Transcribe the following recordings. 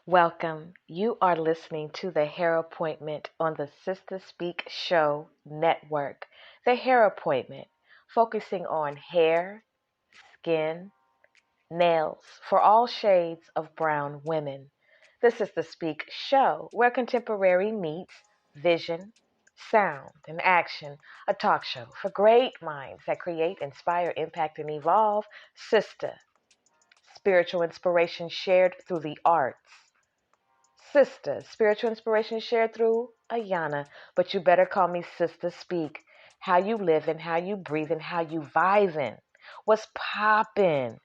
Welcome. You are listening to the Hair Appointment on the Sister Speak Show Network. The Hair Appointment, focusing on hair, skin, nails for all shades of brown women. This is the Speak Show, where contemporary meets vision, sound, and action. A talk show for great minds that create, inspire, impact, and evolve. Sister, spiritual inspiration shared through the arts. Sister, spiritual inspiration shared through Ayana, but you better call me Sister Speak. How you living, how you breathing, how you vibing, what's popping.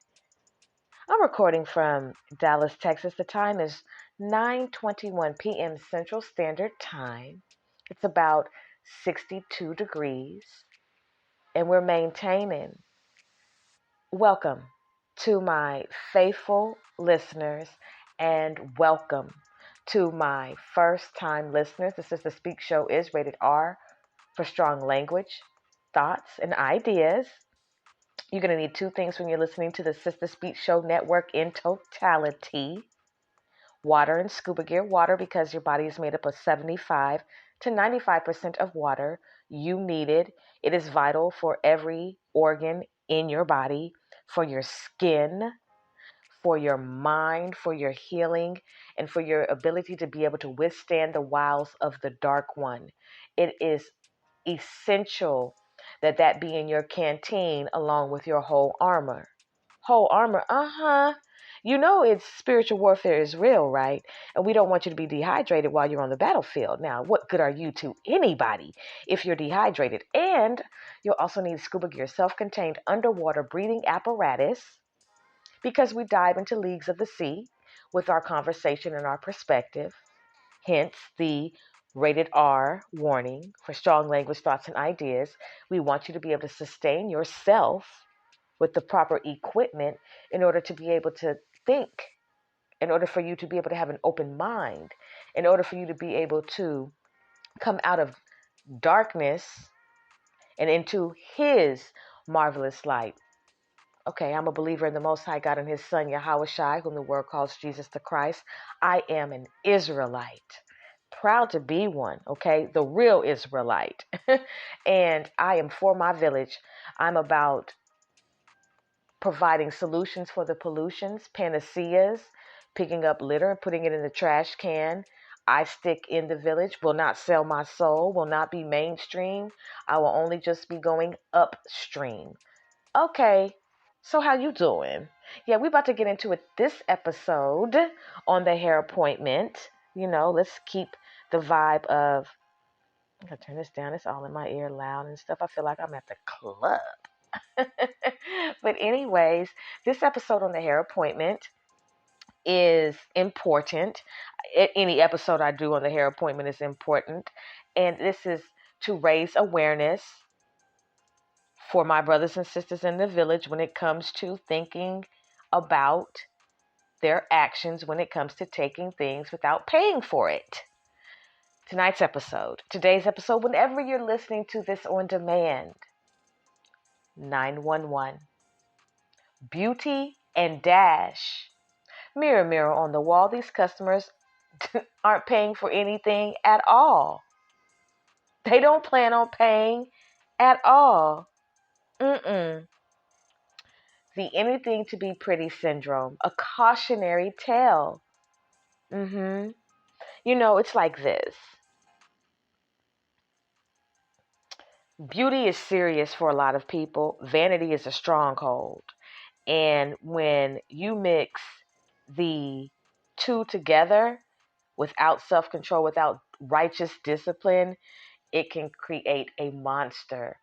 I'm recording from Dallas, Texas. The time is 9:21 p.m. Central Standard Time. It's about 62 degrees, and we're maintaining. Welcome to my faithful listeners, and welcome to my first-time listeners. This is the Speak Show is rated R for strong language, thoughts, and ideas. You're going to need two things when you're listening to the Sister Speak Show network in totality: water and scuba gear. Water, because your body is made up of 75 to 95% of water. You need it. It is vital for every organ in your body, for your skin, for your mind, for your healing, and for your ability to be able to withstand the wiles of the dark one. It is essential that that be in your canteen along with your whole armor. Whole armor, You know it's spiritual warfare is real, right? And we don't want you to be dehydrated while you're on the battlefield. Now, what good are you to anybody if you're dehydrated? And you'll also need scuba gear, self-contained underwater breathing apparatus, because we dive into leagues of the sea with our conversation and our perspective. Hence the rated R warning for strong language, thoughts, and ideas. We want you to be able to sustain yourself with the proper equipment in order to be able to think, in order for you to be able to have an open mind, in order for you to be able to come out of darkness and into His marvelous light. Okay, I'm a believer in the Most High God and His Son, Yahweh Shai, whom the world calls Jesus the Christ. I am an Israelite. Proud to be one, okay? The real Israelite. And I am for my village. I'm about providing solutions for the pollutions, panaceas, picking up litter and putting it in the trash can. I stick in the village, will not sell my soul, will not be mainstream. I will only just be going upstream. Okay, so how you doing? Yeah, we're about to get into it this episode on the hair appointment. Let's keep the vibe of, I'm going to turn this down. It's all in my ear loud and stuff. I feel like I'm at the club. But anyways, this episode on the hair appointment is important. Any episode I do on the hair appointment is important. And this is to raise awareness for my brothers and sisters in the village when it comes to thinking about their actions, when it comes to taking things without paying for it. Today's episode, whenever you're listening to this on demand, 911. Beauty&Dash. Mirror, mirror on the wall, these customers aren't paying for anything at all. They don't plan on paying at all. The anything to be pretty syndrome, a cautionary tale. It's like this. Beauty is serious for a lot of people. Vanity is a stronghold. And when you mix the two together without self-control, without righteous discipline, it can create a monster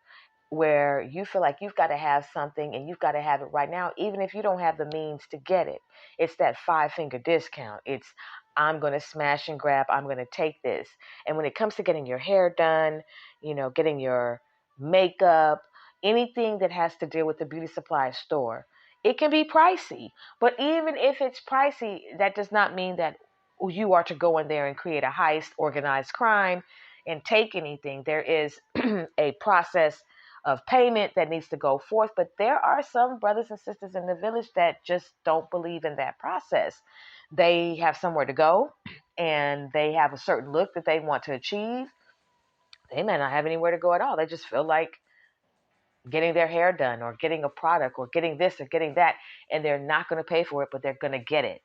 where you feel like you've got to have something and you've got to have it right now, even if you don't have the means to get it. It's that 5-finger discount. It's, I'm going to smash and grab. I'm going to take this. And when it comes to getting your hair done, getting your makeup, anything that has to deal with the beauty supply store, it can be pricey. But even if it's pricey, that does not mean that you are to go in there and create a heist, organized crime, and take anything. There is a process of payment that needs to go forth, but there are some brothers and sisters in the village that just don't believe in that process. they have somewhere to go and they have a certain look that they want to achieve, they may not have anywhere to go at all. They just feel like getting their hair done or getting a product or getting this or getting that, and they're not going to pay for it, but they're going to get it.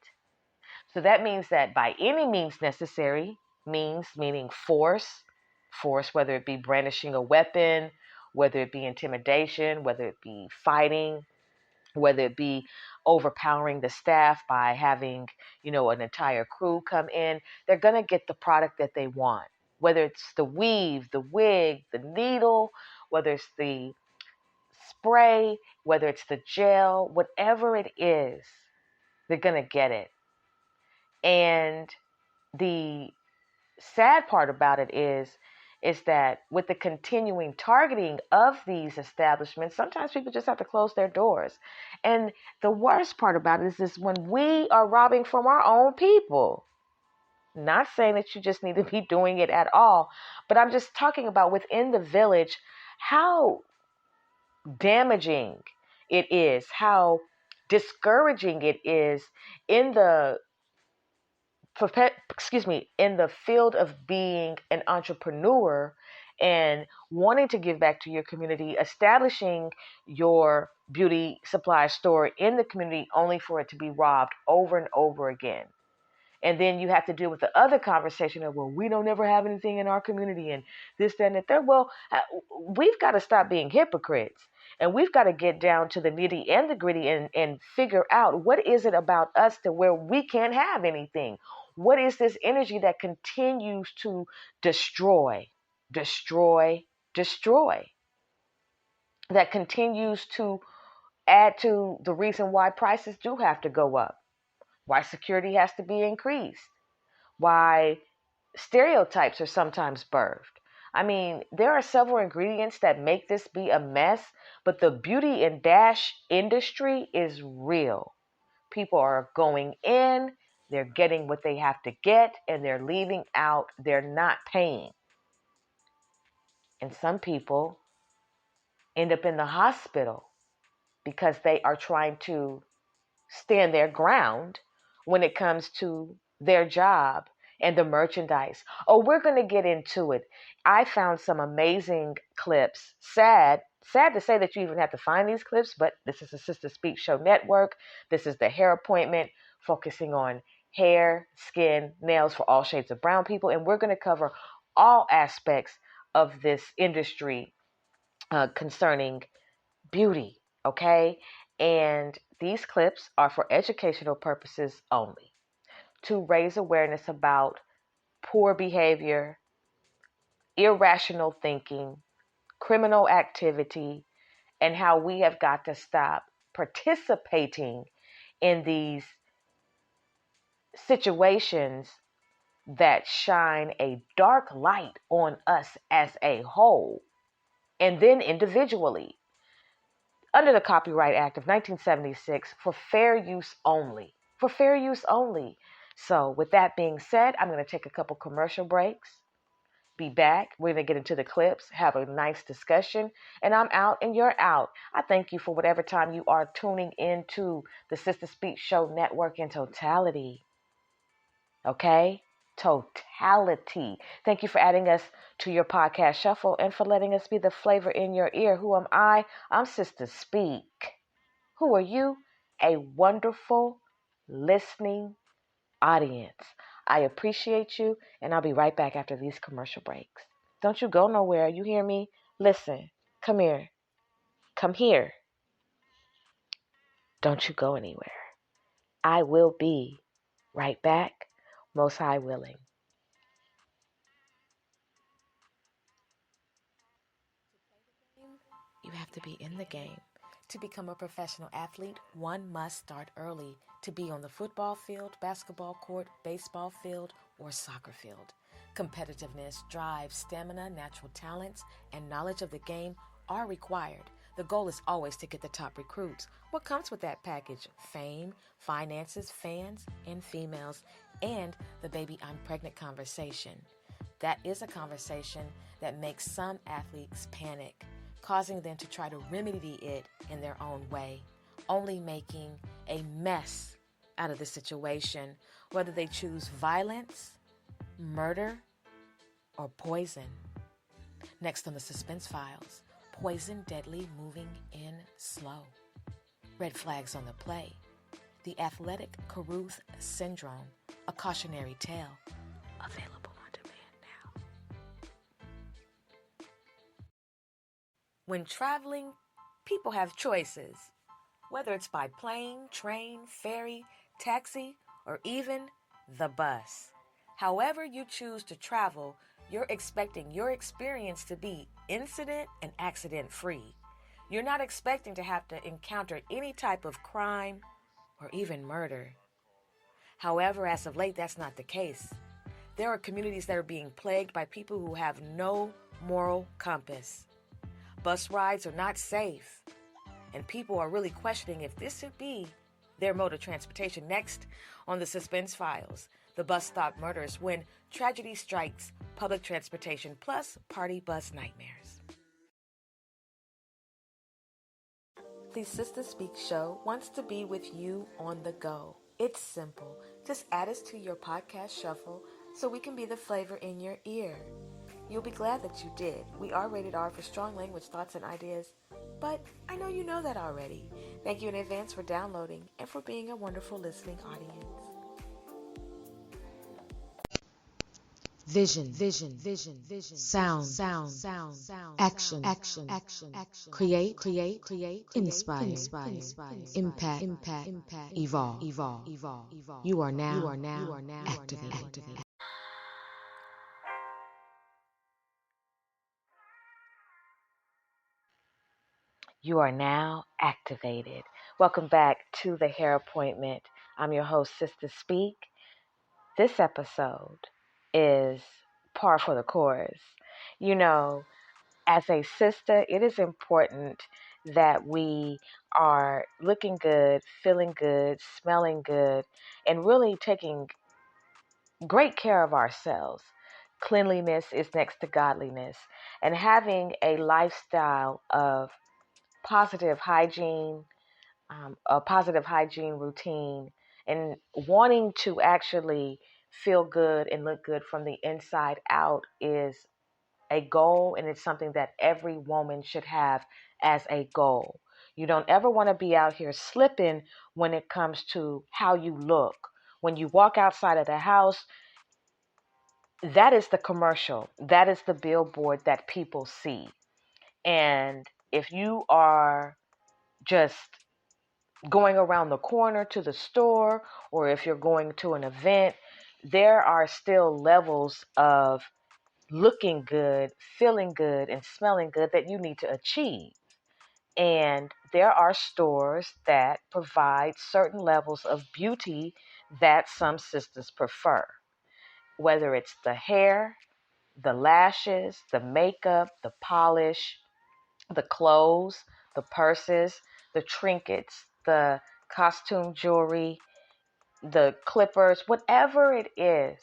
So that means that by any means necessary, meaning force, whether it be brandishing a weapon, whether it be intimidation, whether it be fighting, whether it be overpowering the staff by having, an entire crew come in, they're going to get the product that they want. Whether it's the weave, the wig, the needle, whether it's the spray, whether it's the gel, whatever it is, they're going to get it. And the sad part about it is that with the continuing targeting of these establishments, sometimes people just have to close their doors. And the worst part about it is when we are robbing from our own people. Not saying that you just need to be doing it at all, but I'm just talking about within the village, how damaging it is, how discouraging it is in the in the field of being an entrepreneur and wanting to give back to your community, establishing your beauty supply store in the community only for it to be robbed over and over again. And then you have to deal with the other conversation of, well, we don't ever have anything in our community and this, that, and the third. Well, we've got to stop being hypocrites. And we've got to get down to the nitty and the gritty and figure out what is it about us to where we can't have anything. What is this energy that continues to destroy, that continues to add to the reason why prices do have to go up, why security has to be increased, why stereotypes are sometimes birthed. I mean, there are several ingredients that make this be a mess, but the Beauty&Dash industry is real. People are going in, they're getting what they have to get, and they're leaving out, they're not paying. And some people end up in the hospital because they are trying to stand their ground when it comes to their job and the merchandise. Oh, we're going to get into it. I found some amazing clips. Sad to say that you even have to find these clips, but this is the Sister Speak Show Network. This is the hair appointment, focusing on hair, skin, nails for all shades of brown people. And we're going to cover all aspects of this industry concerning beauty, okay? And these clips are for educational purposes only, to raise awareness about poor behavior, irrational thinking, criminal activity, and how we have got to stop participating in these situations that shine a dark light on us as a whole, and then individually, under the Copyright Act of 1976 for fair use only. For fair use only. So with that being said, I'm going to take a couple commercial breaks. Be back. We're going to get into the clips, have a nice discussion, and I'm out and you're out. I thank you for whatever time you are tuning into the Sister Speak Show Network in totality. Okay? Totality. Thank you for adding us to your podcast shuffle and for letting us be the flavor in your ear. Who am I? I'm Sister Speak. Who are you? A wonderful listening audience. I appreciate you, and I'll be right back after these commercial breaks. Don't you go nowhere. You hear me? Listen. Come here. Come here. Don't you go anywhere. I will be right back, most high willing. You have to be in the game. To become a professional athlete, one must start early to be on the football field, basketball court, baseball field, or soccer field. Competitiveness, drive, stamina, natural talents, and knowledge of the game are required. The goal is always to get the top recruits. What comes with that package? Fame, finances, fans, and females, and the baby I'm pregnant conversation. That is a conversation that makes some athletes panic, causing them to try to remedy it in their own way, only making a mess out of the situation, whether they choose violence, murder, or poison. Next on the suspense files, poison deadly, moving in slow. Red flags on the play. The athletic Caruth syndrome, a cautionary tale. Available on demand now. When traveling, people have choices. Whether it's by plane, train, ferry, taxi, or even the bus. However you choose to travel, you're expecting your experience to be incident and accident-free. You're not expecting to have to encounter any type of crime or even murder. However, as of late, that's not the case. There are communities that are being plagued by people who have no moral compass. Bus rides are not safe, and people are really questioning if this should be their mode of transportation. Next on the suspense files, the bus stop murders when tragedy strikes public transportation, plus party bus nightmares. The Sister Speak show wants to be with you on the go. It's simple. Just add us to your podcast shuffle so we can be the flavor in your ear. You'll be glad that you did. We are rated R for strong language, thoughts, and ideas, but I know you know that already. Thank you in advance for downloading and for being a wonderful listening audience. Vision, sound, action, create, inspire, impact, evolve. You are now activated. You are now activated. Welcome back to the Hair Appointment. I'm your host, Sister Speak. This episode is par for the course. You know, as a sister, it is important that we are looking good, feeling good, smelling good, and really taking great care of ourselves. Cleanliness is next to godliness, and having a lifestyle of positive hygiene, a positive hygiene routine, and wanting to actually feel good and look good from the inside out is a goal, and it's something that every woman should have as a goal. You don't ever want to be out here slipping when it comes to how you look. When you walk outside of the house, that is the commercial. That is the billboard that people see. And if you are just going around the corner to the store, or if you're going to an event, there are still levels of looking good, feeling good, and smelling good that you need to achieve. And there are stores that provide certain levels of beauty that some sisters prefer, whether it's the hair, the lashes, the makeup, the polish, the clothes, the purses, the trinkets, the costume jewelry, the clippers, whatever it is.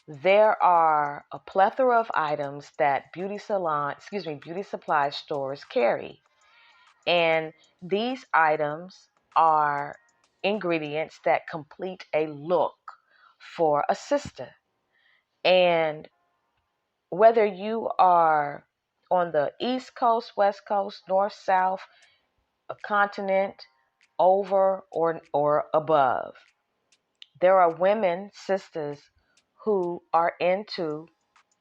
There are a plethora of items that beauty supply stores carry. And these items are ingredients that complete a look for a sister. And whether you are on the East Coast, West Coast, North, South, a continent, over or above, there are women, sisters, who are into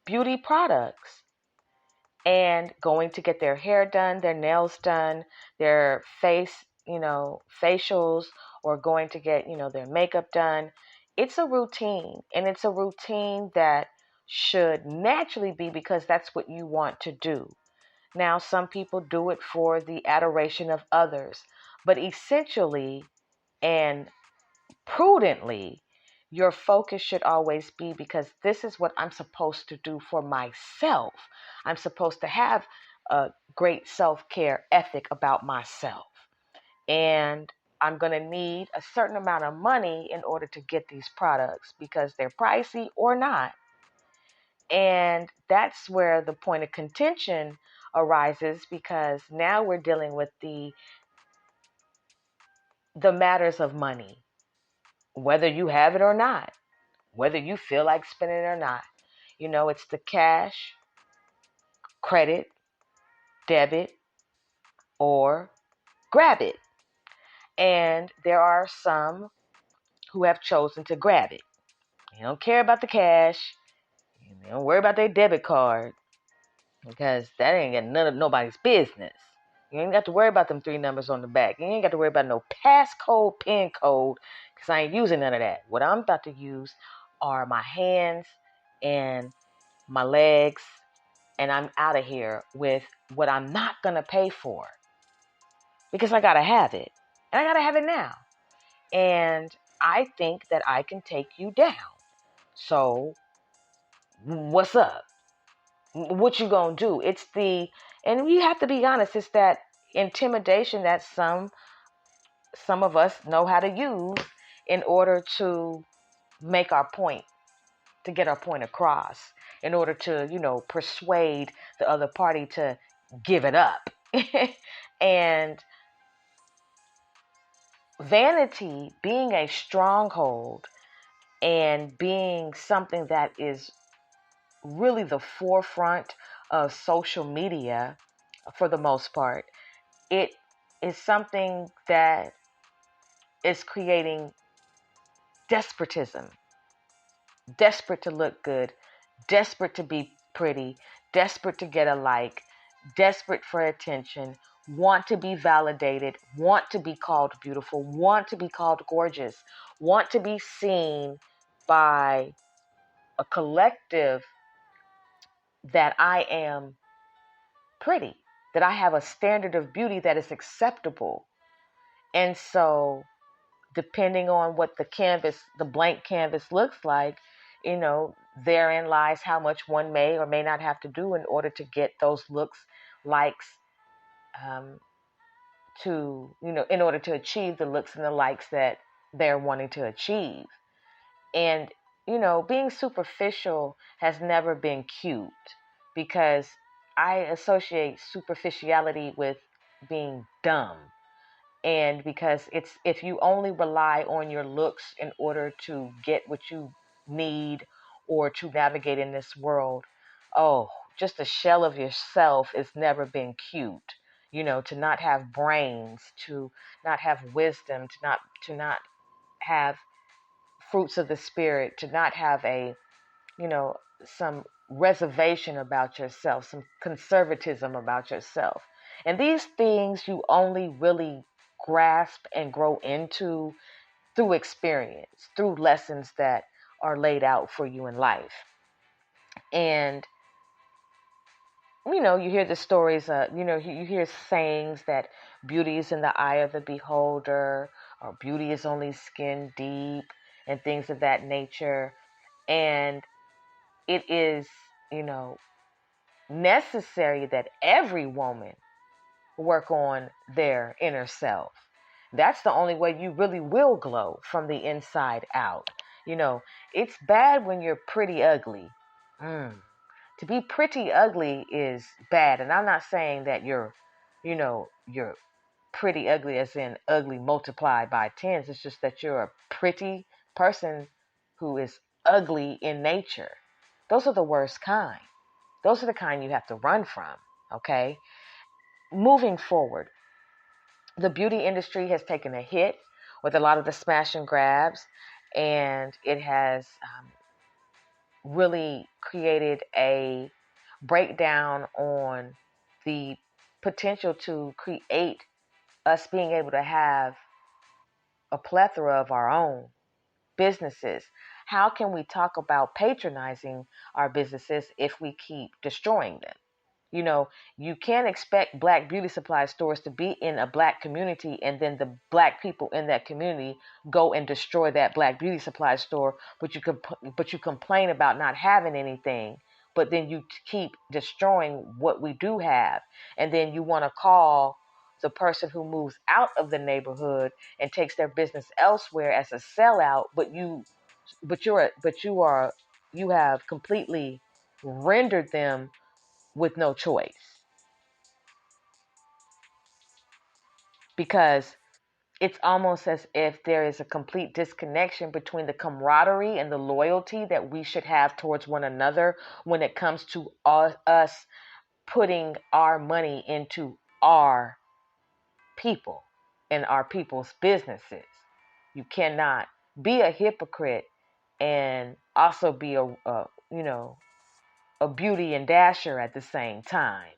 beauty products and going to get their hair done, their nails done, their facials, or going to get, their makeup done. It's a routine, and it's a routine that should naturally be because that's what you want to do. Now, some people do it for the adoration of others, but essentially and prudently, your focus should always be because this is what I'm supposed to do for myself. I'm supposed to have a great self-care ethic about myself. And I'm going to need a certain amount of money in order to get these products because they're pricey or not. And that's where the point of contention arises, because now we're dealing with the matters of money. whether you have it or not, whether you feel like spending it or not. It's the cash, credit, debit, or grab it. And there are some who have chosen to grab it. They don't care about the cash. They don't worry about their debit card because that ain't got none of nobody's business. You ain't got to worry about them 3 numbers on the back. You ain't got to worry about no passcode, pin code, because I ain't using none of that. What I'm about to use are my hands and my legs, and I'm out of here with what I'm not going to pay for because I got to have it. And I got to have it now. And I think that I can take you down. So, what's up? What you gonna do? And you have to be honest, it's that intimidation that some of us know how to use in order to make our point, to get our point across, in order to, persuade the other party to give it up. And vanity being a stronghold and being something that is really the forefront of social media for the most part, it is something that is creating despotism, desperate to look good, desperate to be pretty, desperate to get a like, desperate for attention, want to be validated, want to be called beautiful, want to be called gorgeous, want to be seen by a collective that I am pretty, that I have a standard of beauty that is acceptable. And so, depending on what the blank canvas looks like, therein lies how much one may or may not have to do in order to get those looks, likes, in order to achieve the looks and the likes that they're wanting to achieve. And, being superficial has never been cute because I associate superficiality with being dumb. And because it's, if you only rely on your looks in order to get what you need or to navigate in this world, just a shell of yourself has never been cute. To not have brains, to not have wisdom, to not have fruits of the spirit, to not have some reservation about yourself, some conservatism about yourself. And these things you only really grasp and grow into through experience, through lessons that are laid out for you in life. And, you hear the stories, you hear sayings that beauty is in the eye of the beholder, or beauty is only skin deep, and things of that nature. And it is, necessary that every woman work on their inner self. That's the only way you really will glow from the inside out. It's bad when you're pretty ugly. To be pretty ugly is bad. And I'm not saying that you're pretty ugly as in ugly multiplied by tens. It's just that you're a pretty person who is ugly in nature. Those are the worst kind. Those are the kind you have to run from, okay? Moving forward, the beauty industry has taken a hit with a lot of the smash and grabs, and it has really created a breakdown on the potential to create us being able to have a plethora of our own businesses. How can we talk about patronizing our businesses if we keep destroying them? You can't expect black beauty supply stores to be in a black community and then the black people in that community go and destroy that black beauty supply store, but you complain about not having anything, but then you keep destroying what we do have. And then you want to call the person who moves out of the neighborhood and takes their business elsewhere as a sellout, you have completely rendered them with no choice. Because it's almost as if there is a complete disconnection between the camaraderie and the loyalty that we should have towards one another when it comes to us putting our money into our people and our people's businesses. You cannot be a hypocrite and also be a beauty and dasher at the same time.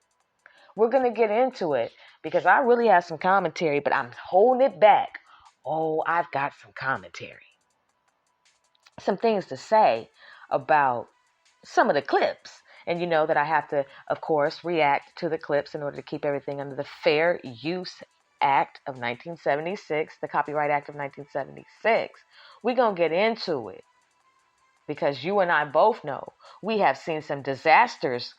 We're going to get into it because I really have some commentary, but I'm holding it back. Oh, I've got some commentary. Some things to say about some of the clips. And you know that I have to, of course, react to the clips in order to keep everything under the Fair Use Act of 1976, the Copyright Act of 1976. We're going to get into it because you and I both know we have seen some disasters,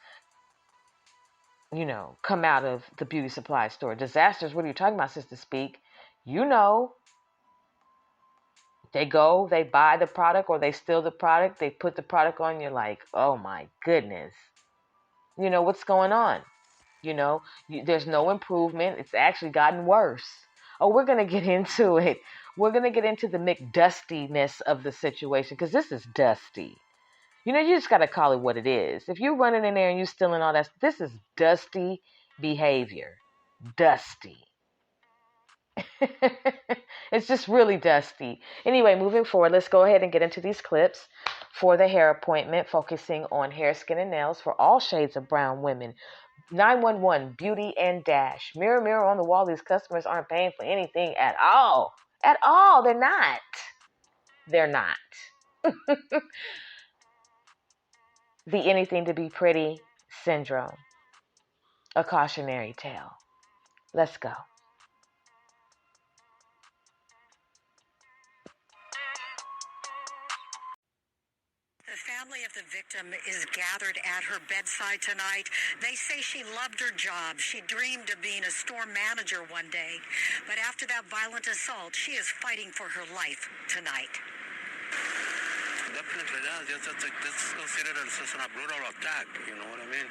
come out of the beauty supply store. Disasters, what are you talking about, Sister Speak? You know, they go, they buy the product or they steal the product, they put the product on, you're like, oh my goodness. What's going on? There's no improvement. It's actually gotten worse. Oh, we're going to get into it. We're going to get into the McDustiness of the situation because this is dusty. You just got to call it what it is. If you're running in there and you're stealing all that, this is dusty behavior. Dusty. It's just really dusty. Anyway, moving forward, let's go ahead and get into these clips for the hair appointment, focusing on hair, skin, and nails for all shades of brown women. 911, Beauty&Dash. Mirror, mirror on the wall, these customers aren't paying for anything at all. At all. They're not. They're not. The anything to be pretty syndrome. A cautionary tale. Let's go. The family of the victim is gathered at her bedside tonight. They say she loved her job. She dreamed of being a store manager one day. But after that violent assault, she is fighting for her life tonight. Definitely does. That's considered as a brutal attack, you know what I mean?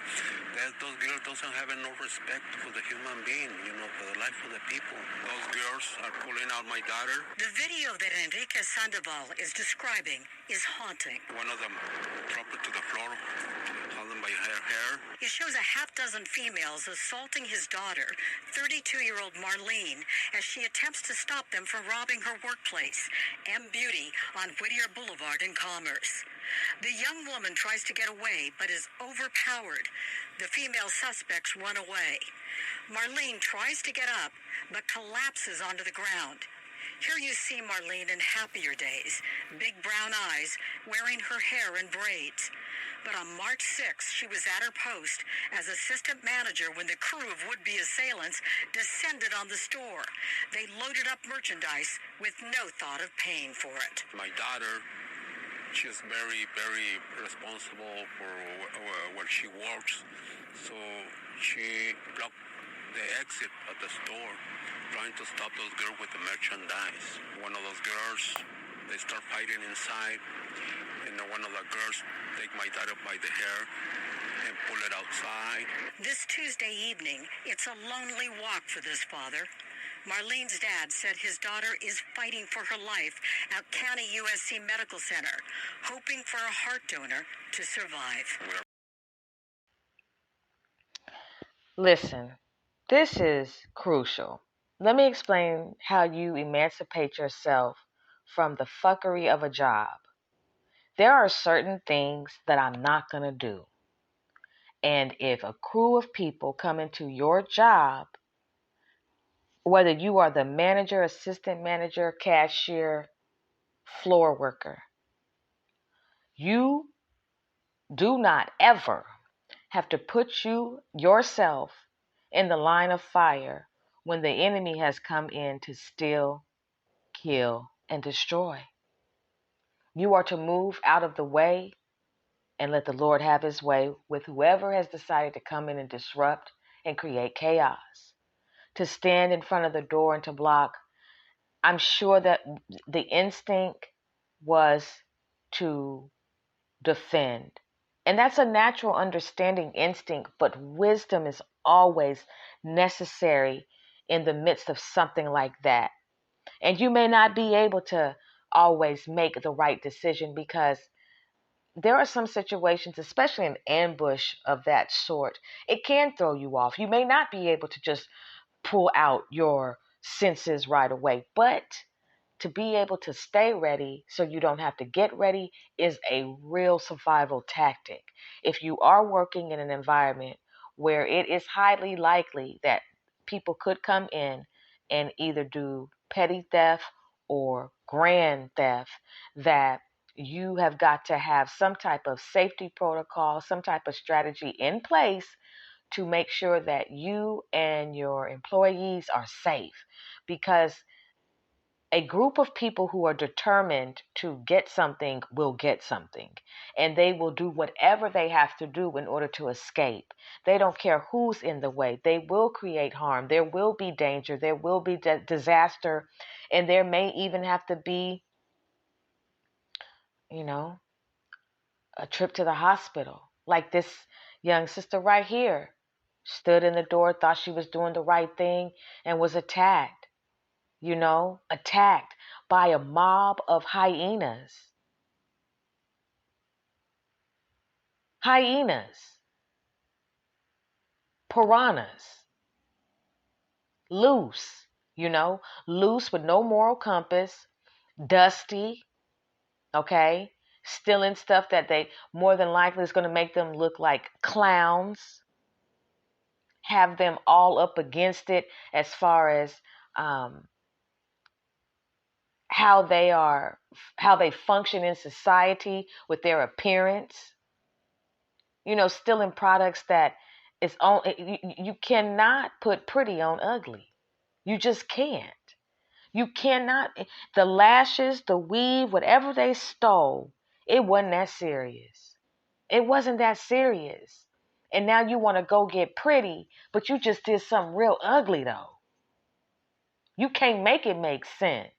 Those girls doesn't have no respect for the human being, for the life of the people. Those girls are pulling out my daughter. The video that Enrique Sandoval is describing is haunting. One of them dropped it to the floor, holding by her hair. It shows a half dozen females assaulting his daughter, 32-year-old Marlene, as she attempts to stop them from robbing her workplace, M Beauty on Whittier Boulevard in Commerce. The young woman tries to get away, but is overpowered. The female suspects run away. Marlene tries to get up, but collapses onto the ground. Here you see Marlene in happier days, big brown eyes, wearing her hair in braids. But on March 6th, she was at her post as assistant manager when the crew of would-be assailants descended on the store. They loaded up merchandise with no thought of paying for it. My daughter, she is very, very responsible for where she works. So she blocked the exit at the store, trying to stop those girls with the merchandise. One of those girls, they start fighting inside, and one of the girls take my daughter by the hair and pull it outside. This Tuesday evening, it's a lonely walk for this father. Marlene's dad said his daughter is fighting for her life at County USC Medical Center, hoping for a heart donor to survive. Listen, this is crucial. Let me explain how you emancipate yourself from the fuckery of a job. There are certain things that I'm not going to do. And if a crew of people come into your job, whether you are the manager, assistant manager, cashier, floor worker, you do not ever have to put yourself in the line of fire when the enemy has come in to steal, kill, and destroy. You are to move out of the way and let the Lord have his way with whoever has decided to come in and disrupt and create chaos. To stand in front of the door and to block, I'm sure that the instinct was to defend. And that's a natural understanding instinct, but wisdom is always necessary in the midst of something like that. And you may not be able to always make the right decision, because there are some situations, especially an ambush of that sort, it can throw you off. You may not be able to just pull out your senses right away, but to be able to stay ready so you don't have to get ready is a real survival tactic. If you are working in an environment where it is highly likely that people could come in and either do petty theft or grand theft, that you have got to have some type of safety protocol, some type of strategy in place to make sure that you and your employees are safe. Because a group of people who are determined to get something will get something, and they will do whatever they have to do in order to escape. They don't care who's in the way. They will create harm. There will be danger. There will be disaster, and there may even have to be, you know, a trip to the hospital. Like this young sister right here stood in the door, thought she was doing the right thing, and was attacked. Attacked by a mob of hyenas. Hyenas, piranhas, loose, loose with no moral compass, dusty, okay? Stealing stuff that they more than likely is going to make them look like clowns, have them all up against it as far as um, how they function in society with their appearance. Stealing products that is on. You cannot put pretty on ugly. You just can't. You cannot. The lashes, the weave, whatever they stole, it wasn't that serious. It wasn't that serious. And now you want to go get pretty, but you just did something real ugly though. You can't make it make sense.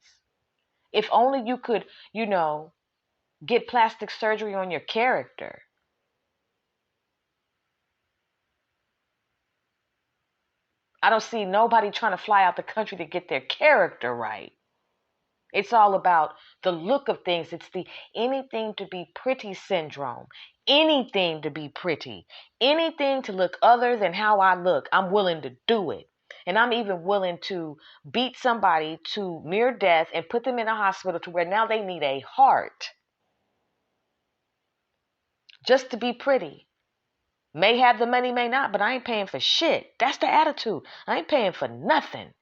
If only you could, get plastic surgery on your character. I don't see nobody trying to fly out the country to get their character right. It's all about the look of things. It's the anything to be pretty syndrome. Anything to be pretty. Anything to look other than how I look. I'm willing to do it. And I'm even willing to beat somebody to near death and put them in a hospital to where now they need a heart just to be pretty. May have the money, may not, but I ain't paying for shit. That's the attitude. I ain't paying for nothing.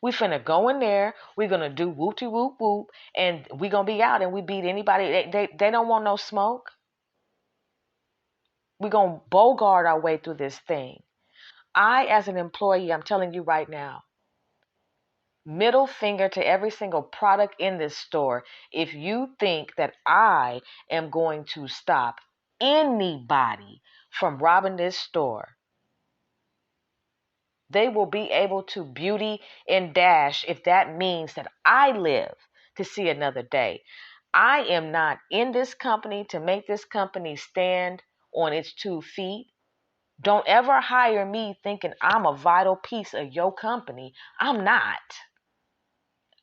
We finna go in there. We're gonna do whoopty whoop whoop, and we gonna be out and we beat anybody. They don't want no smoke. We gonna bogart our way through this thing. I, as an employee, I'm telling you right now, middle finger to every single product in this store. If you think that I am going to stop anybody from robbing this store, they will be able to Beauty&Dash if that means that I live to see another day. I am not in this company to make this company stand on its 2 feet. Don't ever hire me thinking I'm a vital piece of your company. I'm not.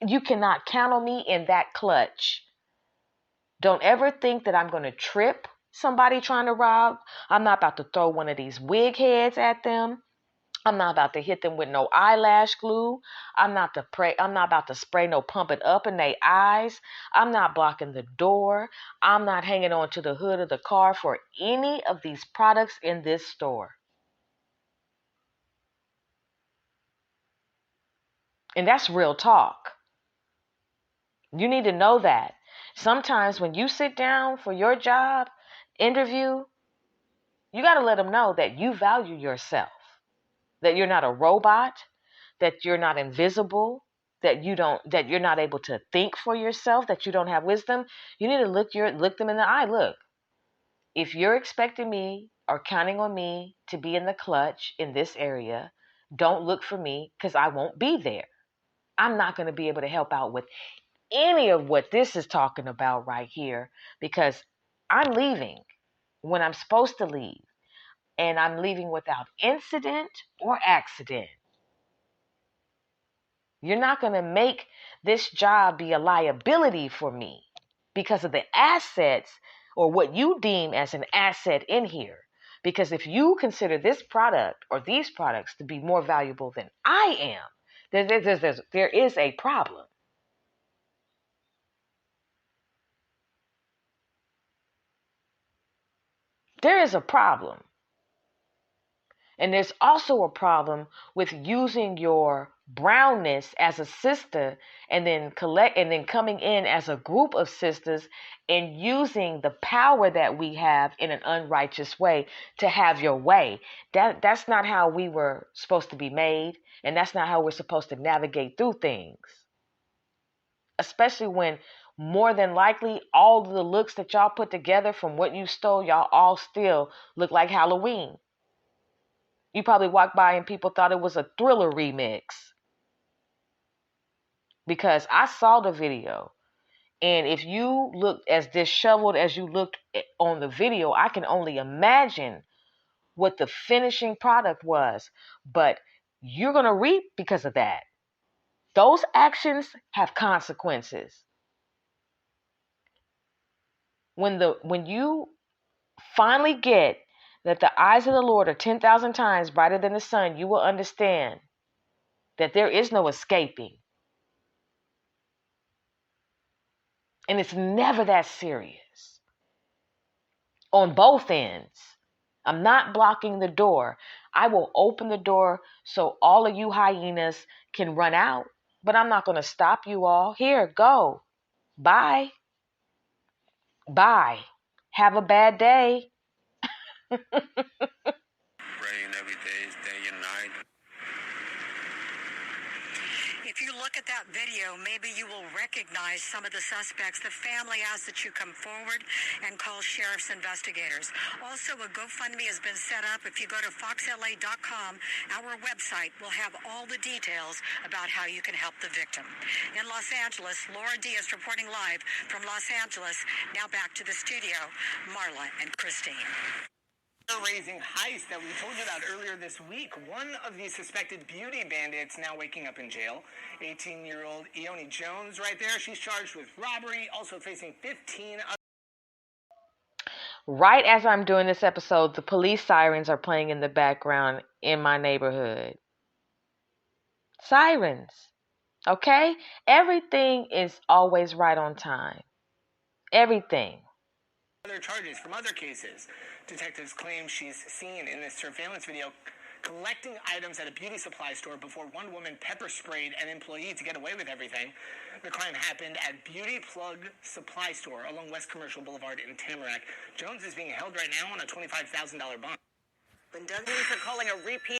You cannot count on me in that clutch. Don't ever think that I'm going to trip somebody trying to rob. I'm not about to throw one of these wig heads at them. I'm not about to hit them with no eyelash glue. I'm not about to spray no pump it up in their eyes. I'm not blocking the door. I'm not hanging on to the hood of the car for any of these products in this store. And that's real talk. You need to know that. Sometimes when you sit down for your job interview, you got to let them know that you value yourself, that you're not a robot, that you're not invisible, that you're not able to think for yourself, that you don't have wisdom. You need to look them in the eye. Look, if you're expecting me or counting on me to be in the clutch in this area, don't look for me because I won't be there. I'm not going to be able to help out with any of what this is talking about right here because I'm leaving when I'm supposed to leave, and I'm leaving without incident or accident. You're not going to make this job be a liability for me because of the assets or what you deem as an asset in here. Because if you consider this product or these products to be more valuable than I am, there is a problem. There is a problem. And there's also a problem with using your brownness as a sister and then coming in as a group of sisters and using the power that we have in an unrighteous way to have your way. That's not how we were supposed to be made, and that's not how we're supposed to navigate through things. Especially when more than likely all of the looks that y'all put together from what you stole, y'all all still look like Halloween. You probably walked by and people thought it was a Thriller remix. Because I saw the video. And if you looked as disheveled as you looked on the video, I can only imagine what the finishing product was. But you're going to reap because of that. Those actions have consequences. When you finally get that the eyes of the Lord are 10,000 times brighter than the sun, you will understand that there is no escaping. And it's never that serious. On both ends. I'm not blocking the door. I will open the door so all of you hyenas can run out. But I'm not going to stop you all. Here, go. Bye. Bye. Have a bad day. Praying every day and night. If you look at that video, maybe you will recognize some of the suspects. The family asks that you come forward and call sheriff's investigators. Also, a GoFundMe has been set up. If you go to foxla.com, our website will have all the details about how you can help the victim. In Los Angeles, Laura Diaz reporting live from Los Angeles. Now back to the studio, Marla and Christine. Raising heist that we told you about earlier this week. One of the suspected beauty bandits now waking up in jail. 18-year-old Ione Jones right there. She's charged with robbery, also facing 15 other... Right as I'm doing this episode, the police sirens are playing in the background in my neighborhood. Sirens. Okay? Everything is always right on time. Everything. Other charges from other cases. Detectives claim she's seen in this surveillance video collecting items at a beauty supply store before one woman pepper sprayed an employee to get away with everything. The crime happened at Beauty Plug Supply Store along West Commercial Boulevard in Tamarack. Jones is being held right now on a $25,000 bond. When Douglas are calling a repeat.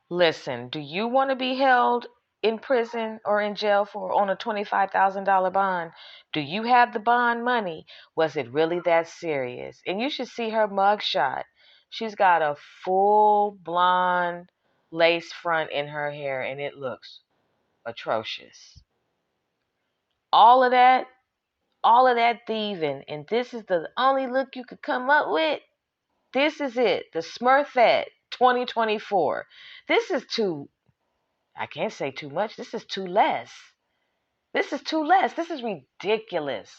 Listen, do you want to be held in prison or in jail for on a $25,000 bond? Do you have the bond money? Was it really that serious? And you should see her mugshot. She's got a full blonde lace front in her hair and it looks atrocious. All of that thieving, and this is the only look you could come up with. This is it, the Smurfette 2024. This is too, I can't say too much. This is too less. This is too less. This is ridiculous.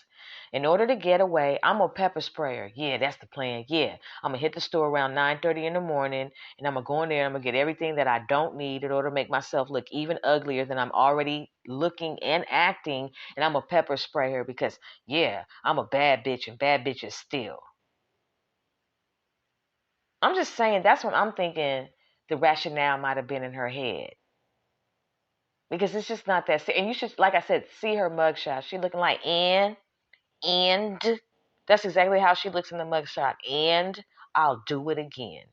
In order to get away, I'm a pepper sprayer. Yeah, that's the plan. Yeah, I'm going to hit the store around 9:30 in the morning, and I'm going to go in there, I'm going to get everything that I don't need in order to make myself look even uglier than I'm already looking and acting, and I'm a pepper sprayer because, yeah, I'm a bad bitch, and bad bitches steal. I'm just saying that's what I'm thinking the rationale might have been in her head. Because it's just not that. And you should, like I said, see her mugshot. She looking like, and that's exactly how she looks in the mugshot. And I'll do it again.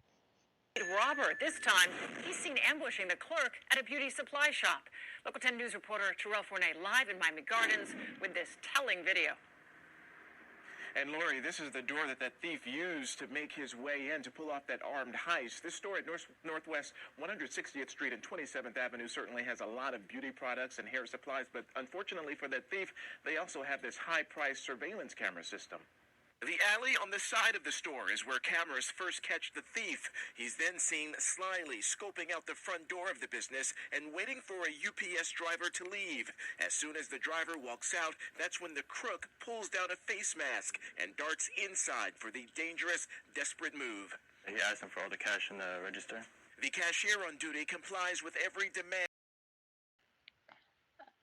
Robber, this time, he's seen ambushing the clerk at a beauty supply shop. Local 10 News reporter Terrell Fournette live in Miami Gardens with this telling video. And Lori, this is the door that thief used to make his way in to pull off that armed heist. This store at Northwest 160th Street and 27th Avenue certainly has a lot of beauty products and hair supplies, but unfortunately for that thief, they also have this high-priced surveillance camera system. The alley on the side of the store is where cameras first catch the thief. He's then seen slyly scoping out the front door of the business and waiting for a UPS driver to leave. As soon as the driver walks out, that's when the crook pulls down a face mask and darts inside for the dangerous, desperate move. He asked him for all the cash in the register. The cashier on duty complies with every demand.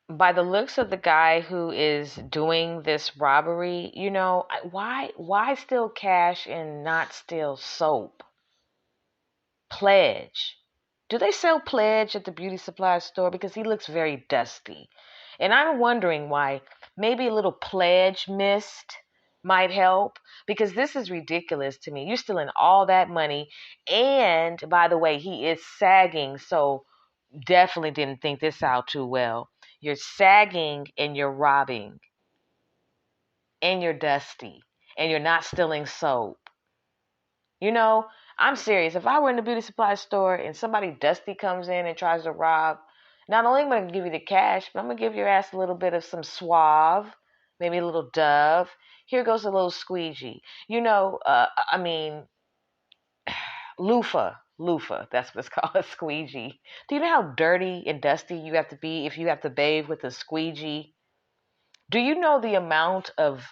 By the looks of the guy who is doing this robbery, why steal cash and not steal soap? Pledge. Do they sell Pledge at the beauty supply store? Because he looks very dusty. And I'm wondering why maybe a little Pledge mist might help, because this is ridiculous to me. You're stealing all that money. And by the way, he is sagging, so definitely didn't think this out too well. You're sagging and you're robbing and you're dusty and you're not stealing soap. I'm serious. If I were in the beauty supply store and somebody dusty comes in and tries to rob, not only am I going to give you the cash, but I'm going to give your ass a little bit of some Suave, maybe a little Dove. Here goes a little squeegee. Loofah, that's what it's called, a squeegee. Do you know how dirty and dusty you have to be if you have to bathe with a squeegee? Do you know the amount of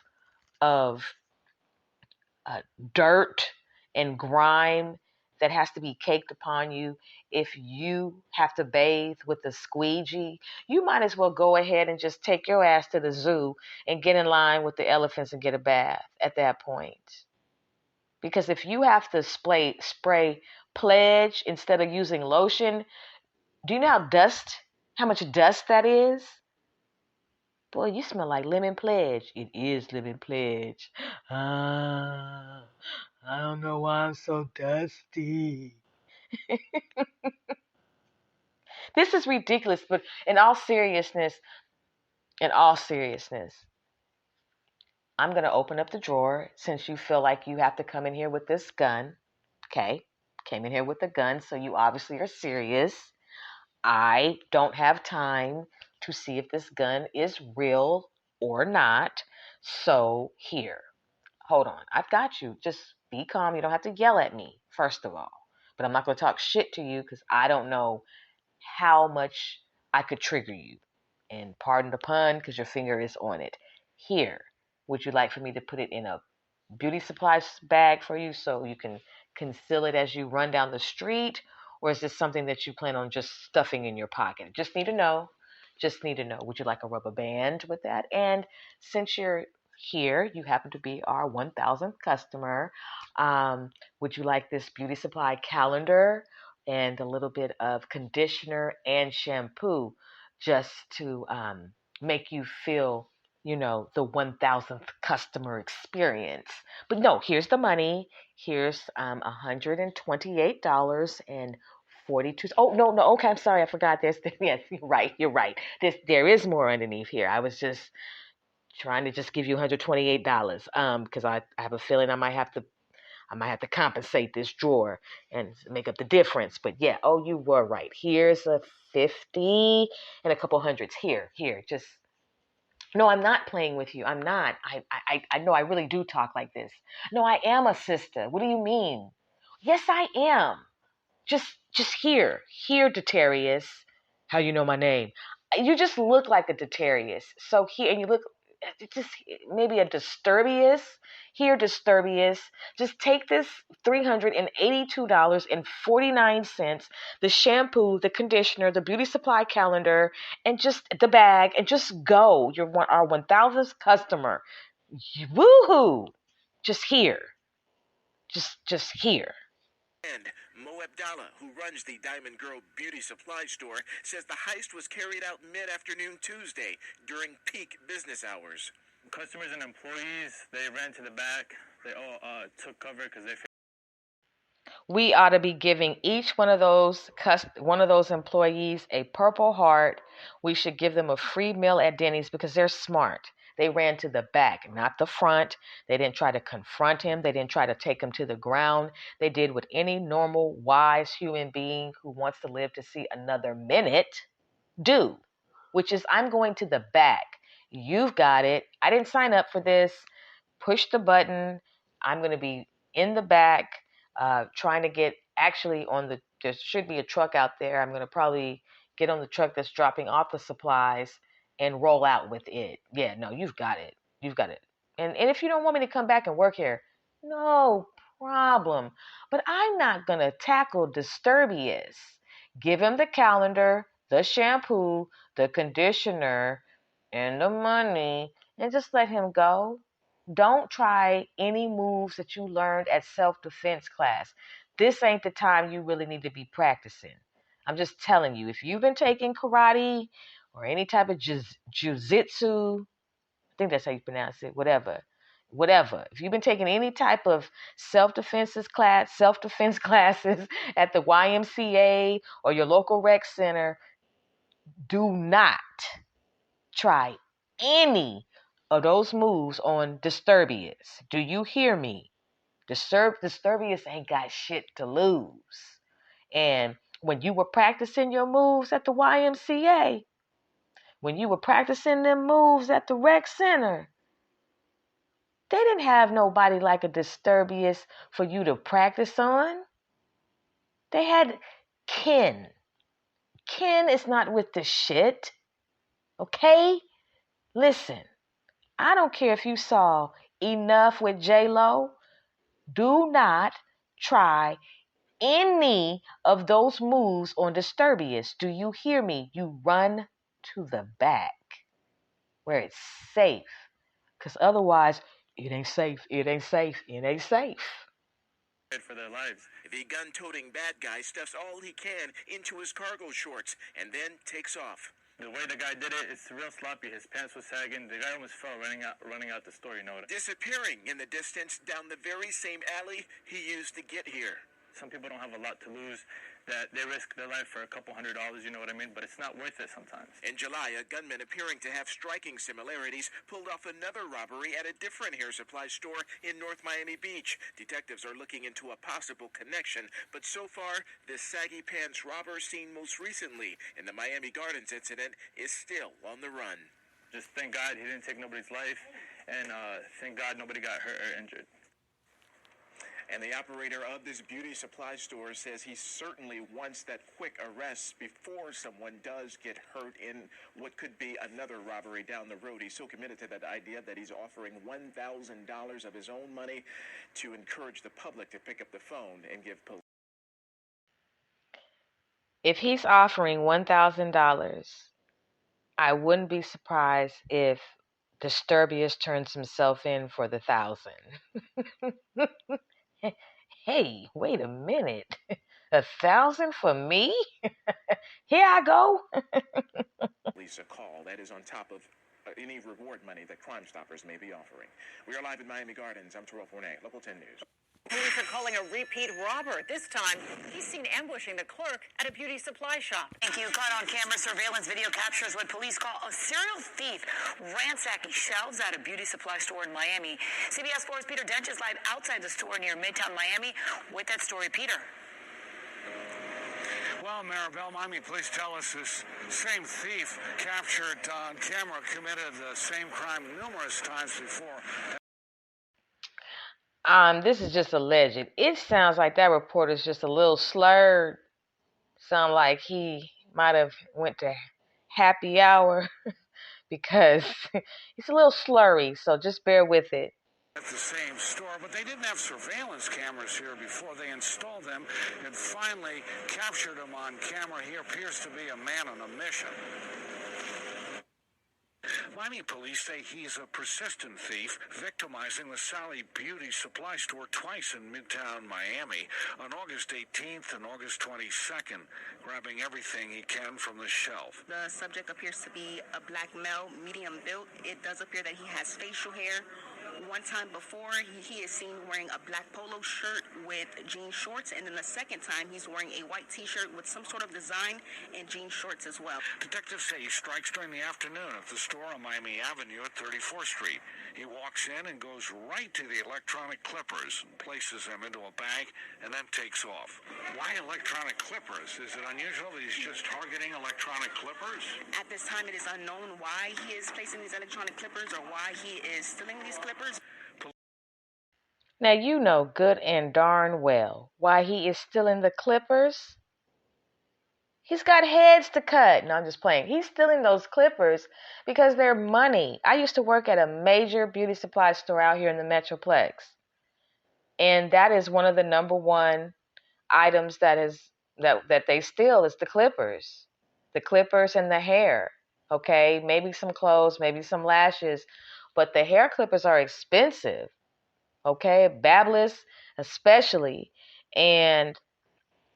dirt and grime that has to be caked upon you if you have to bathe with a squeegee? You might as well go ahead and just take your ass to the zoo and get in line with the elephants and get a bath at that point. Because if you have to spray Pledge instead of using lotion, do you know how much dust that is? Boy, you smell like lemon Pledge. It is lemon Pledge. I don't know why I'm so dusty. This is ridiculous, but in all seriousness, I'm going to open up the drawer since you feel like you have to come in here with this gun. Okay, came in here with a gun, so you obviously are serious. I don't have time to see if this gun is real or not. So here, hold on. I've got you. Just be calm. You don't have to yell at me, first of all. But I'm not going to talk shit to you because I don't know how much I could trigger you. And pardon the pun because your finger is on it. Here, would you like for me to put it in a beauty supplies bag for you so you can conceal it as you run down the street? Or is this something that you plan on just stuffing in your pocket? Just need to know. Would you like a rubber band with that? And since you're here, you happen to be our 1,000th customer. Would you like this beauty supply calendar and a little bit of conditioner and shampoo just to make you feel, the 1,000th customer experience? But no, here's the money. Here's $128.42. Oh, no. Okay, I'm sorry. I forgot. Yes, you're right. There is more underneath here. I was just trying to just give you $128 because I have a feeling I might have to compensate this drawer and make up the difference. But yeah, you were right. Here's a 50 and a couple hundreds. Here, just. No, I'm not playing with you. I'm not. I know I really do talk like this. No, I am a sister. What do you mean? Yes, I am. Just here, Detarius. How you know my name? You just look like a Detarius. So here, and you look just maybe a Disturbius. Here, Disturbius. Just take this $382.49, the shampoo, the conditioner, the beauty supply calendar, and just the bag, and just go. You're our 1,000th customer. Woohoo! Just here. Just here. And Mo Abdallah, who runs the Diamond Girl Beauty Supply Store, says the heist was carried out mid-afternoon Tuesday during peak business hours. Customers and employees, they ran to the back. They all took cover because they. We ought to be giving each one of those employees a Purple Heart. We should give them a free meal at Denny's because they're smart. They ran to the back, not the front. They didn't try to confront him. They didn't try to take him to the ground. They did what any normal, wise human being who wants to live to see another minute do, which is I'm going to the back. You've got it. I didn't sign up for this. push the button. I'm going to be in the back trying to get actually there should be a truck out there. I'm going to probably get on the truck that's dropping off the supplies and roll out with it. Yeah, no, you've got it. You've got it. And if you don't want me to come back and work here, no problem. But I'm not going to tackle Disturbius. Give him the calendar, the shampoo, the conditioner, and the money, and just let him go. Don't try any moves that you learned at self-defense class. This ain't the time you really need to be practicing. I'm just telling you, if you've been taking karate or any type of jiu-jitsu, I think that's how you pronounce it, whatever. If you've been taking any type of self-defense classes at the YMCA or your local rec center, do not try any of those moves on Disturbius. Do you hear me? Disturbius ain't got shit to lose. And when you were practicing your moves at the YMCA, when you were practicing them moves at the rec center, they didn't have nobody like a Disturbius for you to practice on. They had Ken. Ken is not with the shit. Okay? Listen, I don't care if you saw Enough with J-Lo. Do not try any of those moves on Disturbius. Do you hear me? You run to the back where it's safe. Because otherwise, it ain't safe. It ain't safe. It ain't safe. For their lives. The gun-toting bad guy stuffs all he can into his cargo shorts and then takes off. The way the guy did it, it's real sloppy. His pants was sagging. The guy almost fell running out the store, you know. Disappearing in the distance down the very same alley he used to get here. Some people don't have a lot to lose, that they risk their life for a couple $100, you know what I mean? But it's not worth it sometimes. In July, a gunman appearing to have striking similarities pulled off another robbery at a different hair supply store in North Miami Beach. Detectives are looking into a possible connection, but so far, this saggy pants robber seen most recently in the Miami Gardens incident is still on the run. Just thank God he didn't take nobody's life, and thank God nobody got hurt or injured. And the operator of this beauty supply store says he certainly wants that quick arrest before someone does get hurt in what could be another robbery down the road. He's so committed to that idea that he's offering $1,000 of his own money to encourage the public to pick up the phone and give police. If he's offering $1,000, I wouldn't be surprised if Disturbius turns himself in for the 1,000. Hey, wait a minute. 1,000 for me? Here I go. Police a call that is on top of any reward money that Crime Stoppers may be offering. We are live in Miami Gardens. I'm Terrell Fournette, Local 10 News. Police are calling a repeat robber. This time, he's seen ambushing the clerk at a beauty supply shop. Thank you. Caught on camera, surveillance video captures what police call a serial thief ransacking shelves at a beauty supply store in Miami. CBS 4's Peter Dench is live outside the store near Midtown Miami with that story. Peter. Well, Maribel, Miami police tell us this same thief captured on camera committed the same crime numerous times before. This is just alleged. It sounds like that reporter's just a little slurred. Sound like he might have went to happy hour because it's a little slurry, so just bear with it. At the same store, but they didn't have surveillance cameras here before they installed them and finally captured him on camera. He appears to be a man on a mission. Miami police say he's a persistent thief, victimizing the Sally Beauty Supply Store twice in Midtown Miami on August 18th and August 22nd, grabbing everything he can from the shelf. The subject appears to be a black male, medium built. It does appear that he has facial hair. One time before, he is seen wearing a black polo shirt with jean shorts, and then the second time he's wearing a white t-shirt with some sort of design and jean shorts as well. Detectives say he strikes during the afternoon at the store on Miami Avenue at 34th Street. He walks in and goes right to the electronic clippers and places them into a bag and then takes off. Why electronic clippers? Is it unusual that he's just targeting electronic clippers? At this time, it is unknown why he is placing these electronic clippers or why he is stealing these clippers. Now you know good and darn well why he is still in the Clippers. He's got heads to cut. No, I'm just playing. He's stealing those clippers because they're money. I used to work at a major beauty supply store out here in the Metroplex. And that is one of the number one items that they steal is the clippers. The clippers and the hair. Okay, maybe some clothes, maybe some lashes, but the hair clippers are expensive. Okay, Babyliss especially. And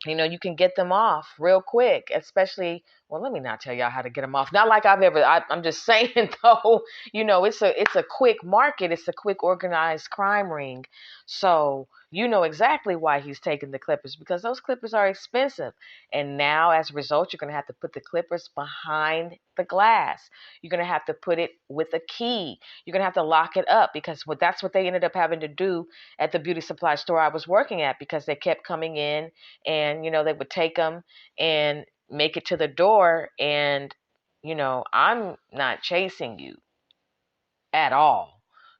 you can get them off real quick, especially, well, let me not tell y'all how to get them off. Not like I'm just saying though, it's a quick market. It's a quick organized crime ring. So you know exactly why he's taking the clippers, because those clippers are expensive. And now as a result, you're going to have to put the clippers behind the glass. You're going to have to put it with a key. You're going to have to lock it up, because that's what they ended up having to do at the beauty supply store I was working at, because they kept coming in and they would take them and make it to the door, and I'm not chasing you at all.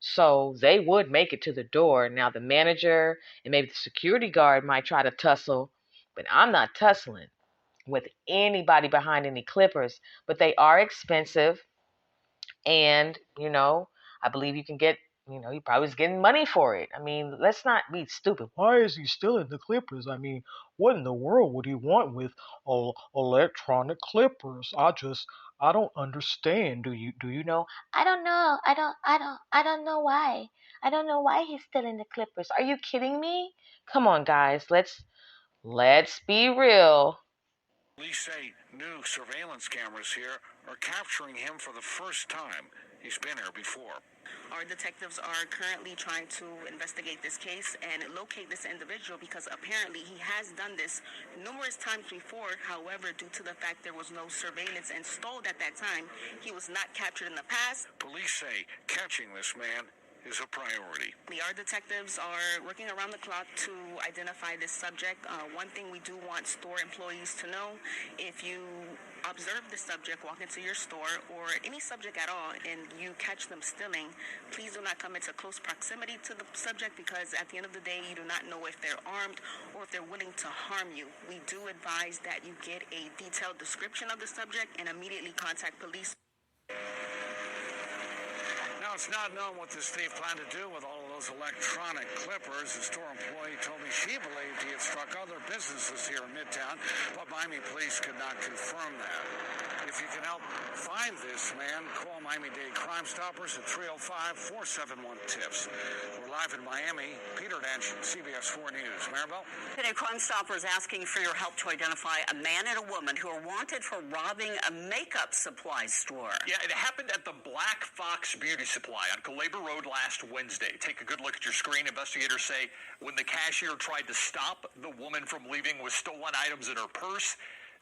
So they would make it to the door. Now the manager and maybe the security guard might try to tussle, but I'm not tussling with anybody behind any clippers. But they are expensive, and I believe you can get, he probably was getting money for it. I mean, let's not be stupid. Why is he stealing the clippers? I mean, what in the world would he want with electronic clippers? I don't understand. Do you know? I don't know. I don't know why. I don't know why he's stealing the clippers. Are you kidding me? Come on, guys. Let's be real. Police say new surveillance cameras here are capturing him for the first time. He's been here before. Our detectives are currently trying to investigate this case and locate this individual, because apparently he has done this numerous times before. However, due to the fact there was no surveillance installed at that time, he was not captured in the past. Police say catching this man is a priority. Our detectives are working around the clock to identify this subject. One thing we do want store employees to know: if you observe the subject walk into your store, or any subject at all, and you catch them stealing, please do not come into close proximity to the subject, because at the end of the day, you do not know if they're armed or if they're willing to harm you. We do advise that you get a detailed description of the subject and immediately contact police. Now, it's not known what this thief planned to do with all of those electronic clippers. The store employee told me she believed he had struck other businesses here in Midtown, but Miami police could not confirm that. If you can help find this man, call Miami-Dade Crime Stoppers at 305-471-TIPS. We're live in Miami. Peter Dench, CBS 4 News. Maribel? Today, Crime Stoppers asking for your help to identify a man and a woman who are wanted for robbing a makeup supply store. Yeah, it happened at the Black Fox Beauty Supply on Calabar Road last Wednesday. Take a good look at your screen. Investigators say when the cashier tried to stop the woman from leaving with stolen items in her purse,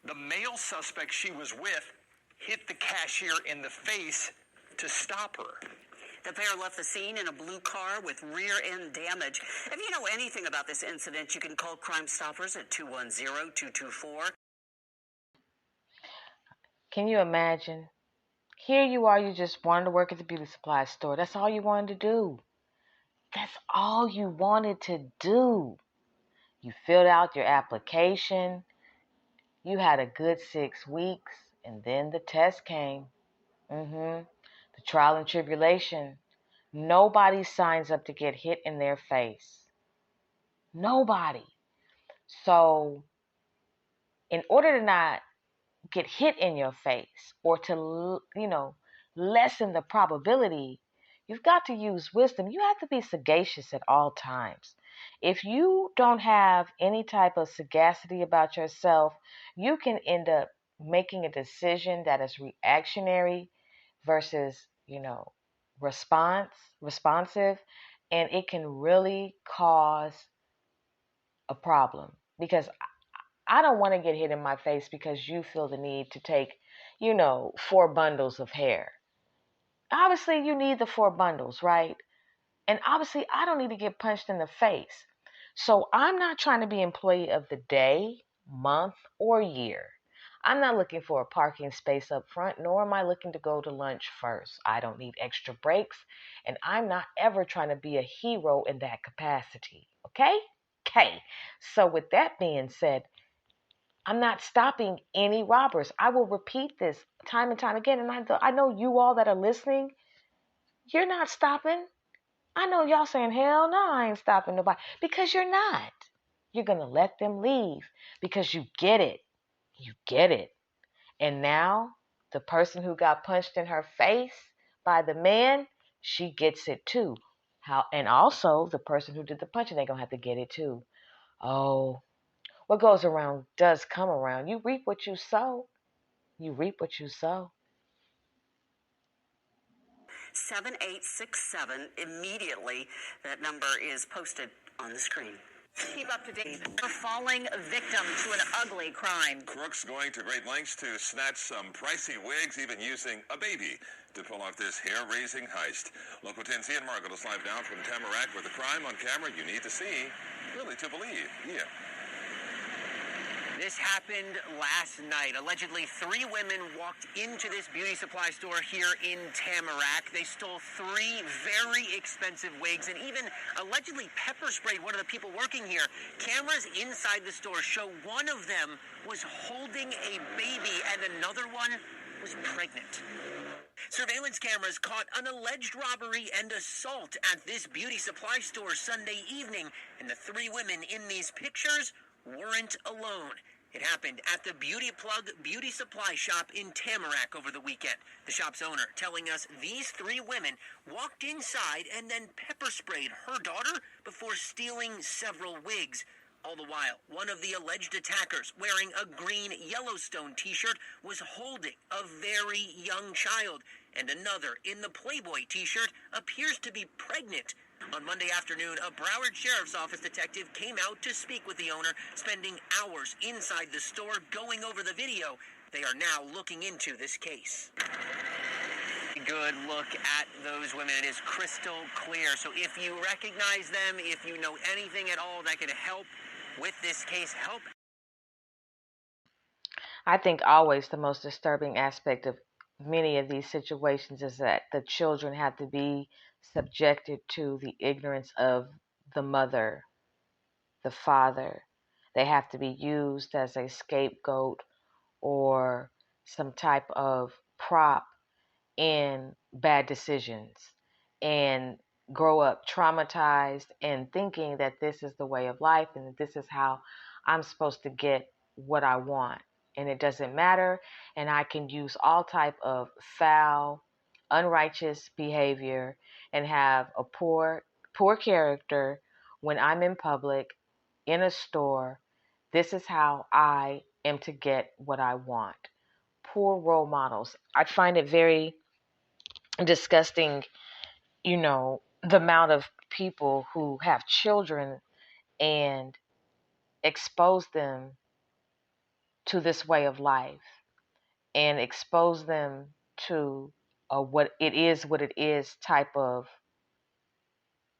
the male suspect she was with hit the cashier in the face to stop her. The pair left the scene in a blue car with rear-end damage. If you know anything about this incident, you can call Crime Stoppers at 210-224. Can you imagine? Here you are, you just wanted to work at the beauty supply store. That's all you wanted to do. That's all you wanted to do. You filled out your application. You had a good 6 weeks, and then the test came. The trial and tribulation. Nobody signs up to get hit in their face. Nobody. So, in order to not get hit in your face, or to, lessen the probability, you've got to use wisdom. You have to be sagacious at all times. If you don't have any type of sagacity about yourself, you can end up making a decision that is reactionary versus, responsive, and it can really cause a problem, because I don't want to get hit in my face because you feel the need to take, 4 bundles of hair. Obviously, you need the 4 bundles, right? And obviously, I don't need to get punched in the face. So I'm not trying to be employee of the day, month, or year. I'm not looking for a parking space up front, nor am I looking to go to lunch first. I don't need extra breaks, and I'm not ever trying to be a hero in that capacity. Okay? Okay. So with that being said, I'm not stopping any robbers. I will repeat this time and time again, and I know you all that are listening, you're not stopping. I know y'all saying, hell no, I ain't stopping nobody. Because you're not. You're going to let them leave because you get it. You get it. And now the person who got punched in her face by the man, she gets it too. And also the person who did the punching, they're going to have to get it too. Oh, what goes around does come around. You reap what you sow. You reap what you sow. 7867. Immediately, that number is posted on the screen. Keep up to date. A falling victim to an ugly crime. Crooks going to great lengths to snatch some pricey wigs, even using a baby to pull off this hair-raising heist. Local 10 and Margaret live now from Tamarack with the crime on camera you need to see, really to believe. Yeah. This happened last night. Allegedly, 3 women walked into this beauty supply store here in Tamarack. They stole 3 very expensive wigs and even allegedly pepper sprayed one of the people working here. Cameras inside the store show one of them was holding a baby and another one was pregnant. Surveillance cameras caught an alleged robbery and assault at this beauty supply store Sunday evening, and the 3 women in these pictures weren't alone. It happened at the Beauty Plug Beauty Supply Shop in Tamarack over the weekend. The shop's owner telling us these 3 women walked inside and then pepper sprayed her daughter before stealing several wigs. All the while, one of the alleged attackers, wearing a green Yellowstone t-shirt, was holding a very young child, and another in the Playboy t-shirt appears to be pregnant. On Monday afternoon, a Broward Sheriff's Office detective came out to speak with the owner, spending hours inside the store going over the video. They are now looking into this case. Good look at those women. It is crystal clear. So if you recognize them, if you know anything at all that could help with this case, help. I think always the most disturbing aspect of many of these situations is that the children have to be subjected to the ignorance of the mother, the father. They have to be used as a scapegoat or some type of prop in bad decisions and grow up traumatized and thinking that this is the way of life and that this is how I'm supposed to get what I want. And it doesn't matter. And I can use all type of foul, unrighteous behavior and have a poor character when I'm in public, in a store. This is how I am to get what I want. Poor role models. I find it very disgusting, the amount of people who have children and expose them to this way of life and expose them to what it is type of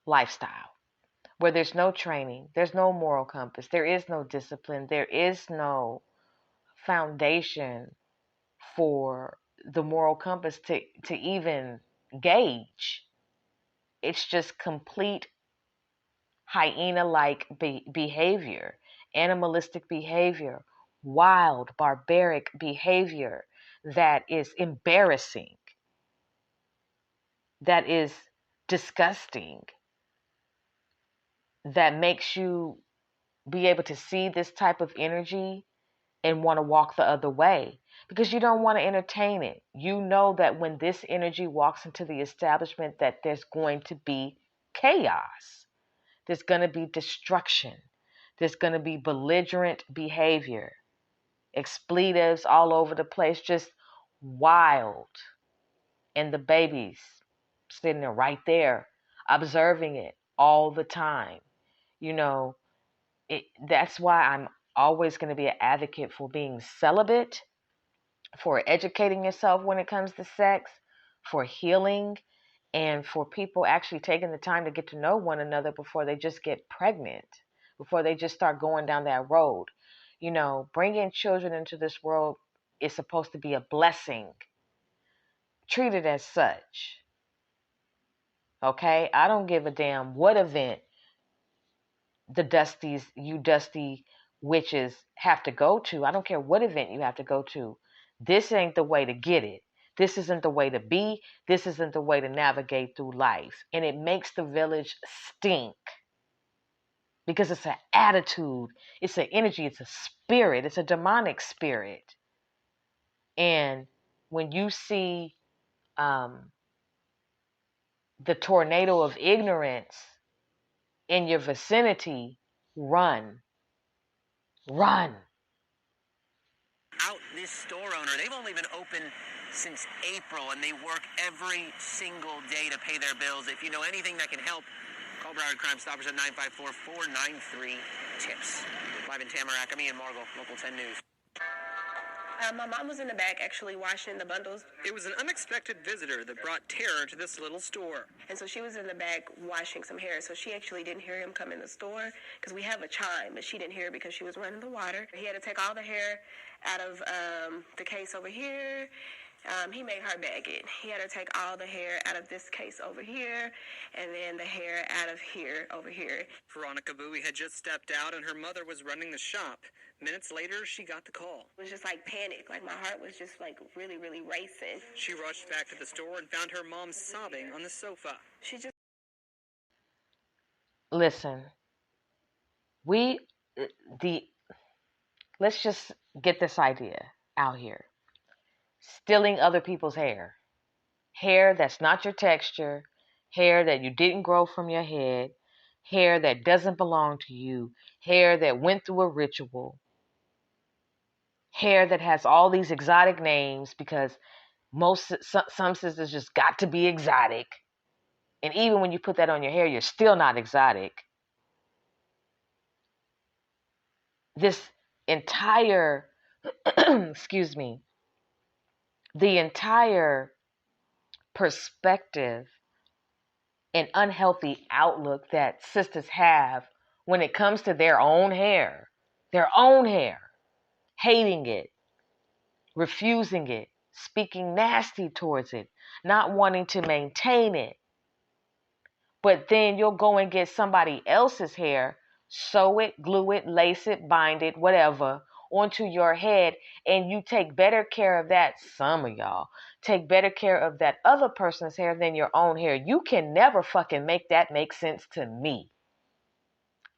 lifestyle where there's no training, there's no moral compass, there is no discipline, there is no foundation for the moral compass to even gauge. It's just complete hyena-like behavior, animalistic behavior, wild, barbaric behavior that is embarrassing, that is disgusting, that makes you be able to see this type of energy and want to walk the other way because you don't want to entertain it. You know that when this energy walks into the establishment that there's going to be chaos. There's going to be destruction. There's going to be belligerent behavior, expletives all over the place, just wild. And the babies sitting there right there, observing it all the time. That's why I'm always going to be an advocate for being celibate, for educating yourself when it comes to sex, for healing, and for people actually taking the time to get to know one another before they just get pregnant, before they just start going down that road. Bringing children into this world is supposed to be a blessing. Treat it as such. Okay? I don't give a damn what event you dusty witches have to go to. I don't care what event you have to go to. This ain't the way to get it. This isn't the way to be. This isn't the way to navigate through life. And it makes the village stink. Because it's an attitude. It's an energy. It's a spirit. It's a demonic spirit. And when you see the tornado of ignorance in your vicinity, run. Run. Out this store owner, they've only been open since April, and they work every single day to pay their bills. If you know anything that can help, call Broward Crime Stoppers at 954-493-TIPS. Live in Tamarack, I'm Ian Margle, Local 10 News. My mom was in the back actually washing the bundles. It was an unexpected visitor that brought terror to this little store. And so she was in the back washing some hair. So she actually didn't hear him come in the store because we have a chime, but she didn't hear it because she was running the water. He had to take all the hair out of the case over here. He made her bag it. He had to take all the hair out of this case over here, and then the hair out of here over here. Veronica Bowie had just stepped out, and her mother was running the shop. Minutes later, she got the call. It was just like panic. Like my heart was just like really, really racing. She rushed back to the store and found her mom sobbing on the sofa. She just... Listen, let's just get this idea out here. Stealing other people's hair. Hair that's not your texture. Hair that you didn't grow from your head. Hair that doesn't belong to you. Hair that went through a ritual. Hair that has all these exotic names because some sisters just got to be exotic. And even when you put that on your hair, you're still not exotic. This entire, excuse me, the entire perspective and unhealthy outlook that sisters have when it comes to their own hair, hating it, refusing it, speaking nasty towards it, not wanting to maintain it. But then you'll go and get somebody else's hair, sew it, glue it, lace it, bind it, whatever, onto your head, and you take better care of that. Some of y'all take better care of that other person's hair than your own hair. You can never fucking make that make sense to me.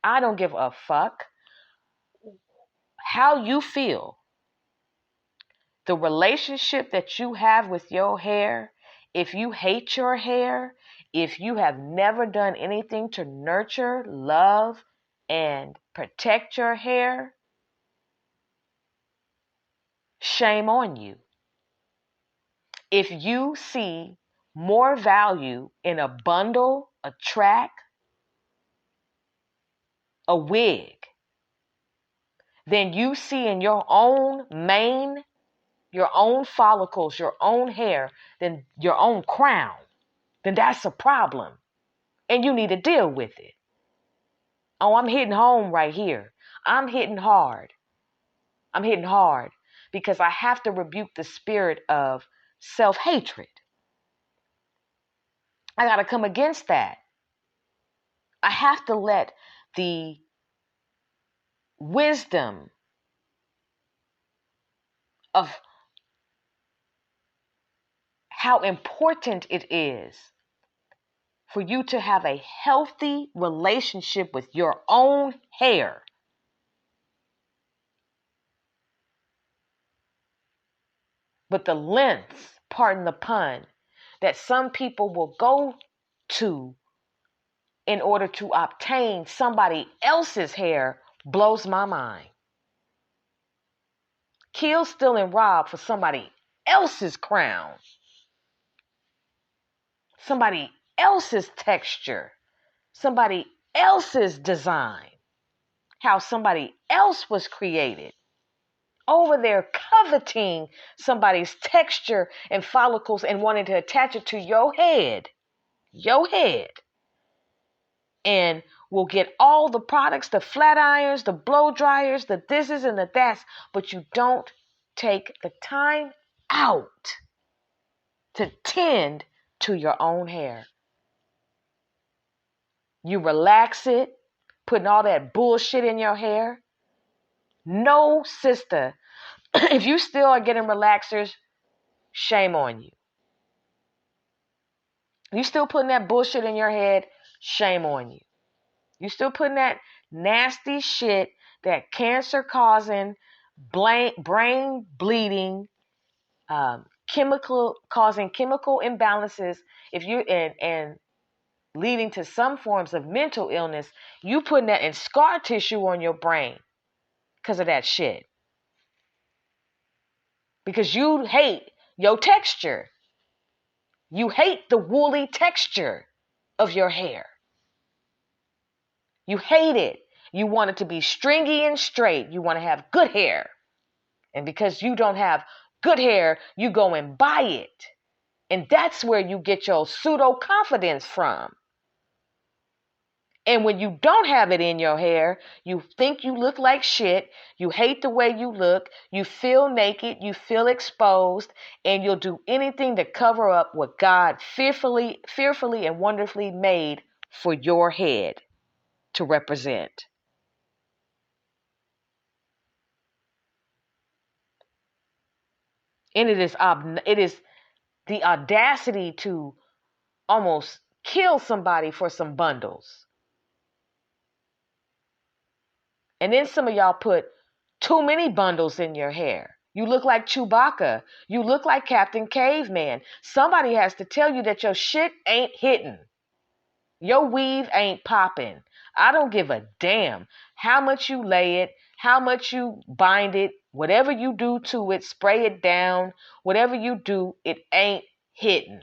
I don't give a fuck how you feel. The relationship that you have with your hair, if you hate your hair, if you have never done anything to nurture, love, and protect your hair, shame on you. If you see more value in a bundle, a track, a wig, than you see in your own mane, your own follicles, your own hair, than your own crown, then that's a problem. And you need to deal with it. Oh, I'm hitting home right here. I'm hitting hard. Because I have to rebuke the spirit of self-hatred. I got to come against that. I have to let the wisdom of how important it is for you to have a healthy relationship with your own hair. But the lengths, pardon the pun, that some people will go to in order to obtain somebody else's hair blows my mind. Kill, steal, and rob for somebody else's crown. Somebody else's texture. Somebody else's design. How somebody else was created. Over there coveting somebody's texture and follicles and wanting to attach it to your head. Your head. And we'll get all the products, the flat irons, the blow dryers, the thises and the that's, but you don't take the time out to tend to your own hair. You relax it, putting all that bullshit in your hair. No, sister, if you still are getting relaxers, shame on you. You still putting that bullshit in your head, shame on you. You still putting that nasty shit, that cancer-causing, brain bleeding, causing chemical imbalances, if you and leading to some forms of mental illness, you putting that in scar tissue on your brain because of that shit. Because you hate your texture. You hate the woolly texture of your hair. You hate it. You want it to be stringy and straight. You want to have good hair. And because you don't have good hair, you go and buy it. And that's where you get your pseudo-confidence from. And when you don't have it in your hair, you think you look like shit, you hate the way you look, you feel naked, you feel exposed, and you'll do anything to cover up what God fearfully and wonderfully made for your head to represent. And it is the audacity to almost kill somebody for some bundles. And then some of y'all put too many bundles in your hair. You look like Chewbacca. You look like Captain Caveman. Somebody has to tell you that your shit ain't hitting. Your weave ain't popping. I don't give a damn how much you lay it, how much you bind it, whatever you do to it, spray it down, whatever you do, it ain't hitting.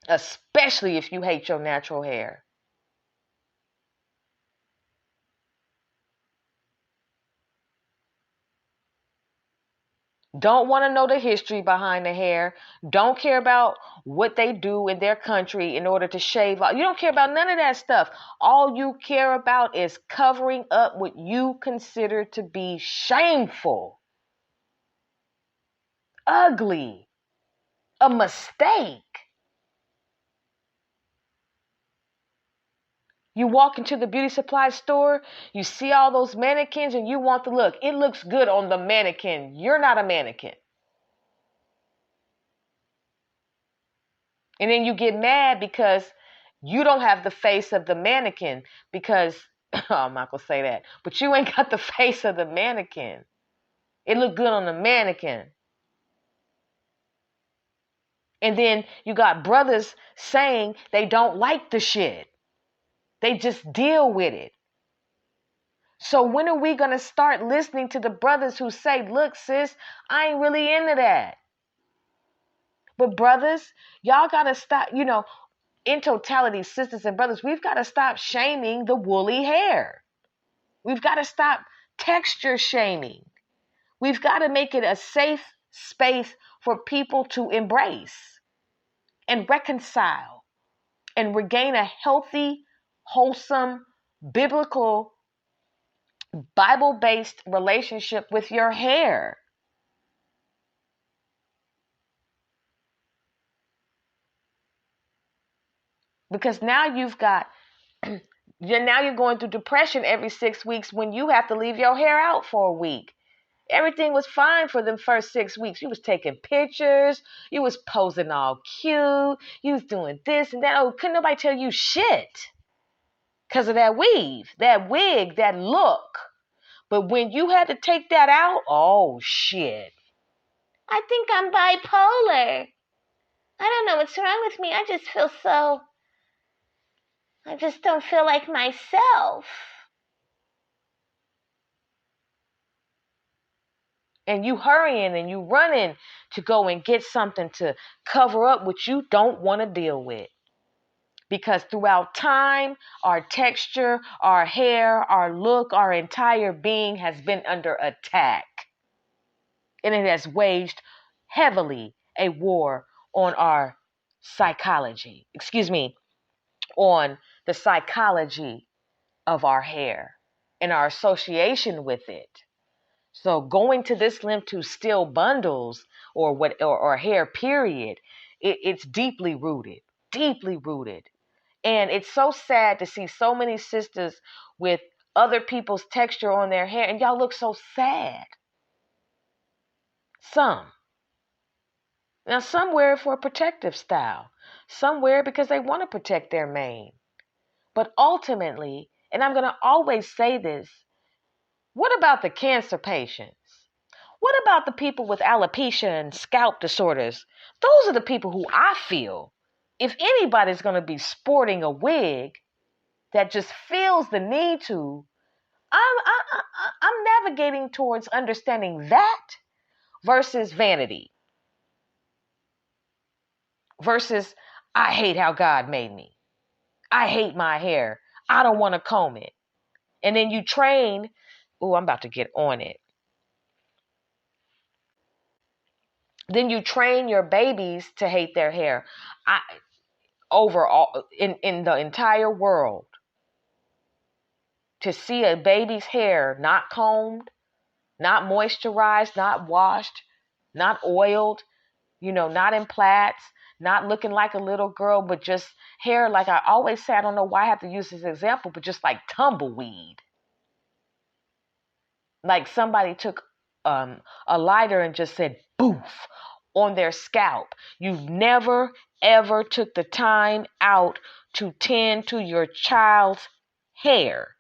Especially if you hate your natural hair. Don't want to know the history behind the hair. Don't care about what they do in their country in order to shave off. You don't care about none of that stuff. All you care about is covering up what you consider to be shameful, ugly, a mistake. You walk into the beauty supply store, you see all those mannequins and you want the look. It looks good on the mannequin. You're not a mannequin. And then you get mad because you don't have the face of the mannequin because, I'm not going to say that, but you ain't got the face of the mannequin. It looked good on the mannequin. And then you got brothers saying they don't like the shit. They just deal with it. So when are we going to start listening to the brothers who say, look, sis, I ain't really into that. But brothers, y'all got to stop, in totality, sisters and brothers, we've got to stop shaming the woolly hair. We've got to stop texture shaming. We've got to make it a safe space for people to embrace and reconcile and regain a healthy, wholesome, biblical, Bible-based relationship with your hair. Because now you're going through depression every 6 weeks when you have to leave your hair out for a week. Everything was fine for them first 6 weeks. You was taking pictures. You was posing all cute. You was doing this and that. Oh, couldn't nobody tell you shit because of that weave, that wig, that look. But when you had to take that out, oh, shit. I think I'm bipolar. I don't know what's wrong with me. I just don't feel like myself. And you hurrying and you running to go and get something to cover up what you don't want to deal with. Because throughout time, our texture, our hair, our look, our entire being has been under attack. And it has waged heavily a war on our psychology. On the psychology of our hair and our association with it. So going to this length to steal bundles or hair, period, it's deeply rooted, deeply rooted. And it's so sad to see so many sisters with other people's texture on their hair, and y'all look so sad. Some. Now, some wear it for a protective style. Some wear it because they want to protect their mane. But ultimately, and I'm going to always say this, what about the cancer patients? What about the people with alopecia and scalp disorders? Those are the people who I feel, if anybody's going to be sporting a wig that just feels the need to, I'm navigating towards understanding that versus vanity. Versus, I hate how God made me. I hate my hair. I don't want to comb it. And then you train, I'm about to get on it. Then you train your babies to hate their hair. Overall, in the entire world, to see a baby's hair not combed, not moisturized, not washed, not oiled, not in plaits, not looking like a little girl, but just hair, like I always say, I don't know why I have to use this example, but just like tumbleweed. Like somebody took a lighter and just said boof on their scalp. You never ever took the time out to tend to your child's hair.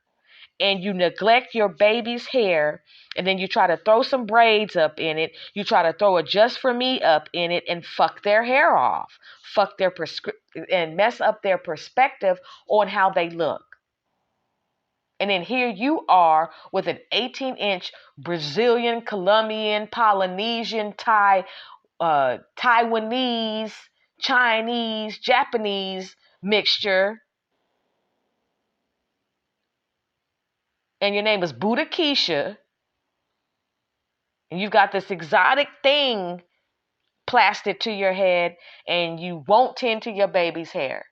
And you neglect your baby's hair, and then you try to throw some braids up in it. You try to throw a Just For Me up in it and fuck their hair off, and mess up their perspective on how they look. And then here you are with an 18-inch Brazilian, Colombian, Polynesian, Taiwanese, Chinese, Japanese mixture. And your name is Buddha Keisha. And you've got this exotic thing plastered to your head, and you won't tend to your baby's hair.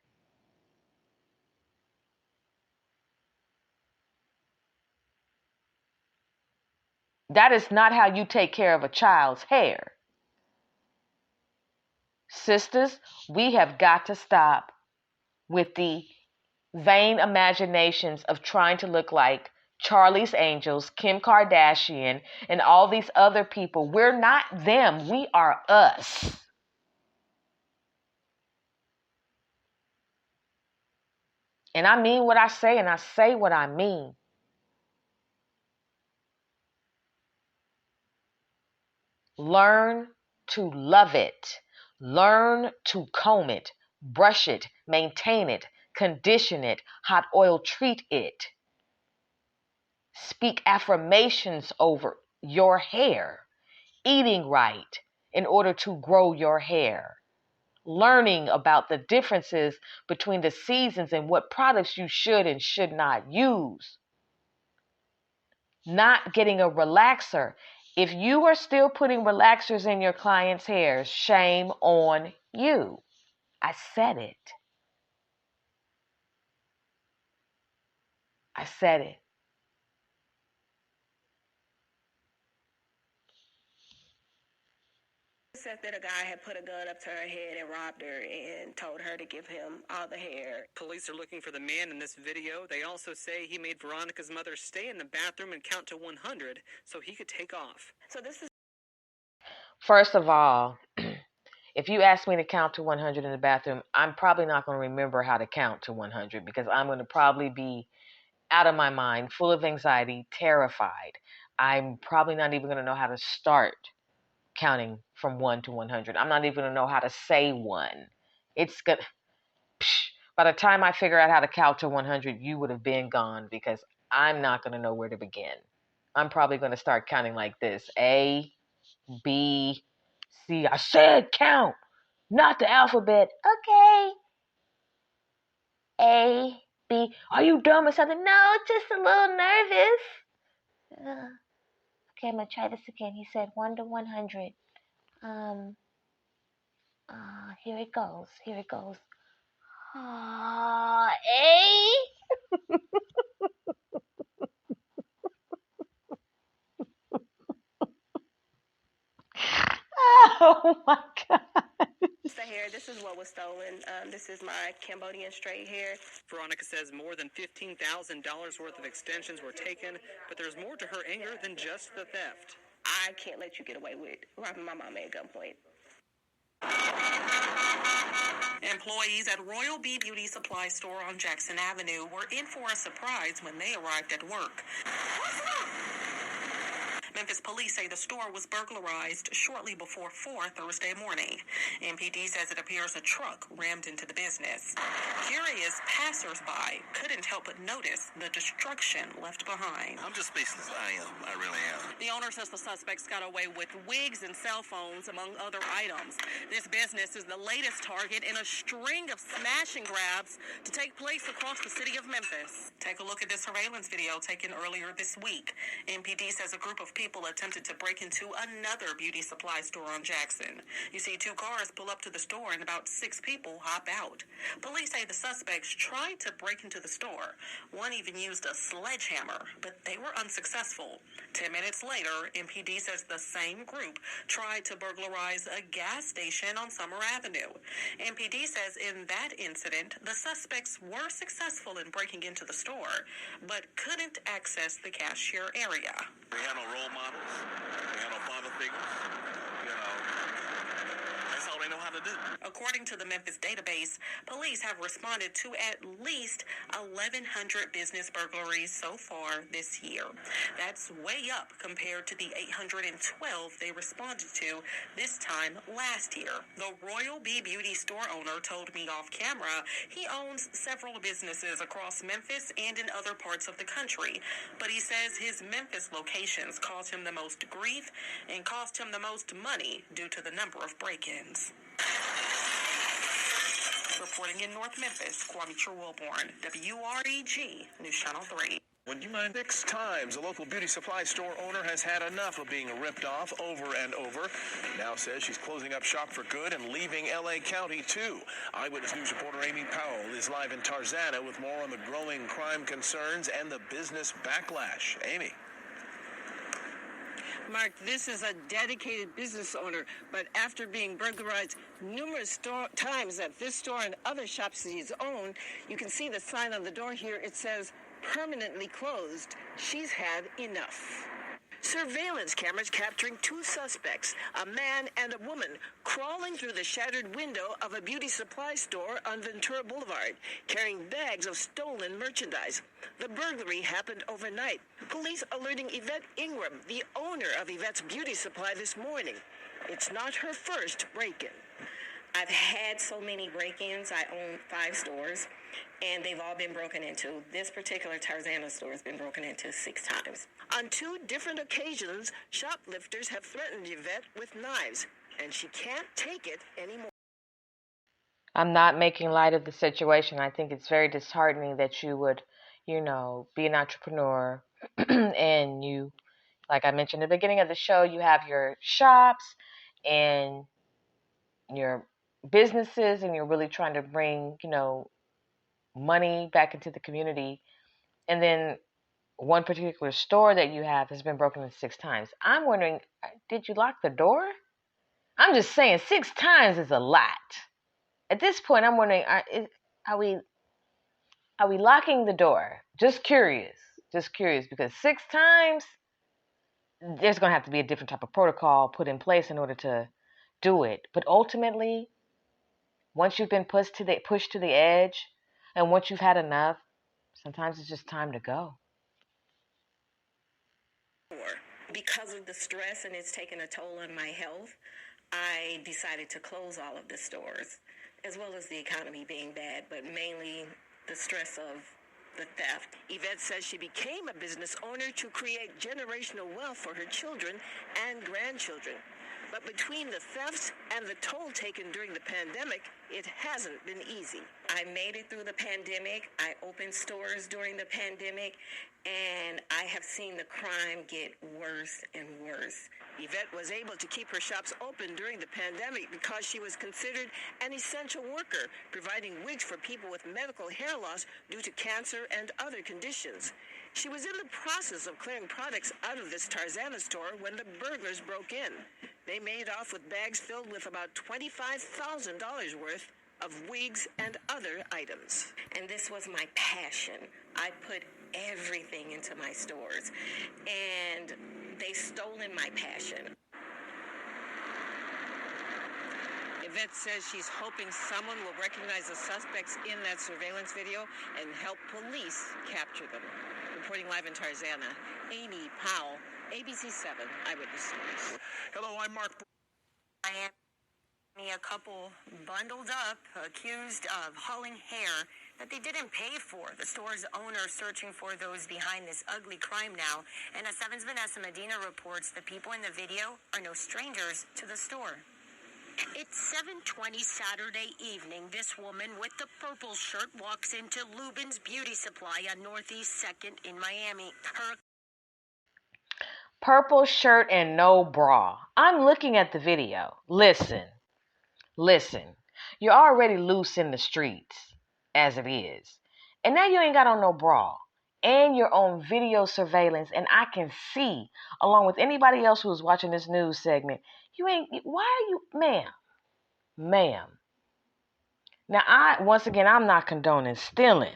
That is not how you take care of a child's hair. Sisters, we have got to stop with the vain imaginations of trying to look like Charlie's Angels, Kim Kardashian, and all these other people. We're not them. We are us. And I mean what I say, and I say what I mean. Learn to love it. Learn to comb it, brush it, maintain it, condition it, hot oil treat it. Speak affirmations over your hair. Eating right in order to grow your hair. Learning about the differences between the seasons and what products you should and should not use. Not getting a relaxer. If you are still putting relaxers in your clients' hair, shame on you. I said it. I said it. Said that a guy had put a gun up to her head and robbed her and told her to give him all the hair. Police are looking for the man in this video. They also say he made Veronica's mother stay in the bathroom and count to 100 so he could take off. So this is... First of all, if you ask me to count to 100 in the bathroom, I'm probably not going to remember how to count to 100 because I'm going to probably be out of my mind, full of anxiety, terrified. I'm probably not even going to know how to start counting from 1 to 100. I'm not even going to know how to say 1. It's good. By the time I figure out how to count to 100, you would have been gone because I'm not going to know where to begin. I'm probably going to start counting like this. A, B, C. I said count, not the alphabet. Okay. A, B. Are you dumb or something? No, just a little nervous. Okay, I'm going to try this again. He said 1 to 100. Here it goes. Here it goes. A. Oh my God. The hair, this is what was stolen. This is my Cambodian straight hair. Veronica says more than $15,000 worth of extensions were taken, but there's more to her anger than just the theft. I can't let you get away with robbing my mama at gunpoint. Employees at Royal B Beauty Supply Store on Jackson Avenue were in for a surprise when they arrived at work. Memphis police say the store was burglarized shortly before 4 Thursday morning. MPD says it appears a truck rammed into the business. Curious passersby couldn't help but notice the destruction left behind. I'm just speechless. I really am. The owner says the suspects got away with wigs and cell phones, among other items. This business is the latest target in a string of smash and grabs to take place across the city of Memphis. Take a look at this surveillance video taken earlier this week. MPD says a group of people attempted to break into another beauty supply store on Jackson. You see 2 cars pull up to the store and about 6 people hop out. Police say the suspects tried to break into the store. One even used a sledgehammer, but they were unsuccessful. 10 minutes later, MPD says the same group tried to burglarize a gas station on Summer Avenue. MPD says in that incident, the suspects were successful in breaking into the store, but couldn't access the cashier area. We had no role models. We had no father figures. That's all they know how to do. According to the Memphis database, police have responded to at least 1,100 business burglaries so far this year. That's way up compared to the 812 they responded to this time last year. The Royal B Beauty store owner told me off camera he owns several businesses across Memphis and in other parts of the country, but he says his Memphis locations caused him the most grief and cost him the most money due to the number of break-ins. Reporting in North Memphis, Kwame True-Wilborn, WREG, News Channel 3. Would you mind? 6 times a local beauty supply store owner has had enough of being ripped off over and over. Now says she's closing up shop for good and leaving L.A. County, too. Eyewitness News reporter Amy Powell is live in Tarzana with more on the growing crime concerns and the business backlash. Amy. Mark, this is a dedicated business owner, but after being burglarized numerous times at this store and other shops that he's owned, you can see the sign on the door here. It says, permanently closed. She's had enough. Surveillance cameras capturing 2 suspects, a man and a woman, crawling through the shattered window of a beauty supply store on Ventura Boulevard, carrying bags of stolen merchandise. The burglary happened overnight. Police alerting Yvette Ingram, the owner of Yvette's Beauty Supply, this morning. It's not her first break-in. I've had so many break-ins. I own 5 stores, and they've all been broken into. This particular Tarzana store has been broken into 6 times. On 2 different occasions, shoplifters have threatened Yvette with knives, and she can't take it anymore. I'm not making light of the situation. I think it's very disheartening that you would, be an entrepreneur and you, like I mentioned at the beginning of the show, you have your shops and your businesses and you're really trying to bring, money back into the community. And then one particular store that you have has been broken in 6 times. I'm wondering, did you lock the door? I'm just saying 6 times is a lot. At this point, I'm wondering, are we locking the door? Just curious, because 6 times, there's going to have to be a different type of protocol put in place in order to do it. But ultimately, once you've been pushed to the edge, and once you've had enough, sometimes it's just time to go. Because of the stress and it's taken a toll on my health, I decided to close all of the stores, as well as the economy being bad, but mainly the stress of the theft. Yvette says she became a business owner to create generational wealth for her children and grandchildren. But between the thefts and the toll taken during the pandemic, it hasn't been easy. I made it through the pandemic. I opened stores during the pandemic, and I have seen the crime get worse and worse. Yvette was able to keep her shops open during the pandemic because she was considered an essential worker, providing wigs for people with medical hair loss due to cancer and other conditions. She was in the process of clearing products out of this Tarzana store when the burglars broke in. They made off with bags filled with about $25,000 worth of wigs and other items. And this was my passion. I put everything into my stores, and they stolen my passion. Yvette says she's hoping someone will recognize the suspects in that surveillance video and help police capture them. Reporting live in Tarzana, Amy Powell, ABC 7 Eyewitness News. Hello, I'm Mark. A couple bundled up, accused of hauling hair that they didn't pay for. The store's owner searching for those behind this ugly crime now. And as 7's Vanessa Medina reports, the people in the video are no strangers to the store. It's 7:20 Saturday evening. This woman with the purple shirt walks into Lubin's Beauty Supply on Northeast 2nd in Miami. Her Purple shirt and no bra. I'm looking at the video. Listen. You're already loose in the streets as it is. And now you ain't got on no bra. And you're on video surveillance. And I can see, along with anybody else who's watching this news segment, why are you, ma'am. Now, I'm not condoning stealing.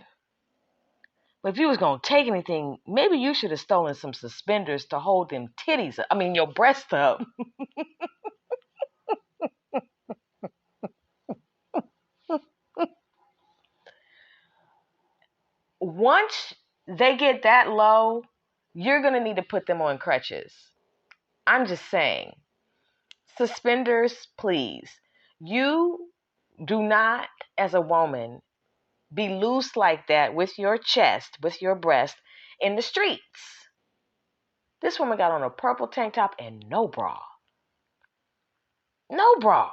But if you was going to take anything, maybe you should have stolen some suspenders to hold them titties up. Your breasts up. Once they get that low, you're going to need to put them on crutches. I'm just saying. Suspenders, please. You do not, as a woman, be loose like that with your chest, with your breast, in the streets. This woman got on a purple tank top and no bra. No bra.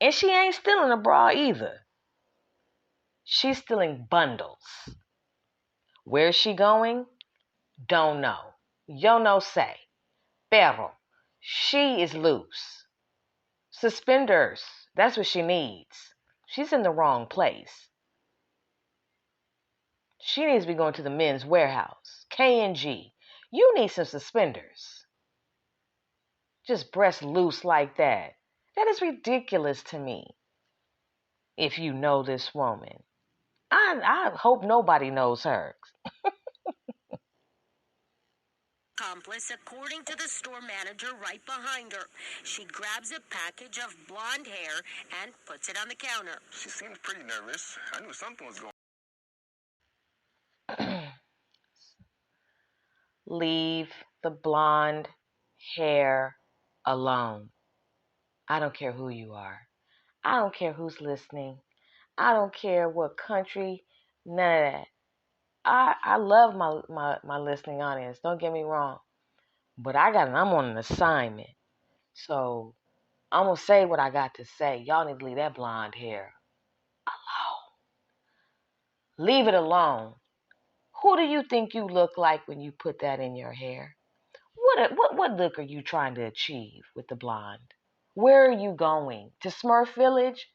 And she ain't stealing a bra either. She's stealing bundles. Where's she going? Don't know. Yo no sé. Pero she is loose. Suspenders. That's what she needs. She's in the wrong place. She needs to be going to the men's warehouse. K&G. You need some suspenders. Just breast loose like that. That is ridiculous to me. If you know this woman. I hope nobody knows her. accomplice, according to the store manager right behind her. She grabs a package of blonde hair and puts it on the counter. She seemed pretty nervous. I knew something was going on. Leave the blonde hair alone. I don't care who you are. I don't care who's listening. I don't care what country, none of that. I love my listening audience. Don't get me wrong. But I'm on an assignment. So I'm going to say what I got to say. Y'all need to leave that blonde hair alone. Leave it alone. Who do you think you look like when you put that in your hair? What look are you trying to achieve with the blonde? Where are you going? To Smurf Village?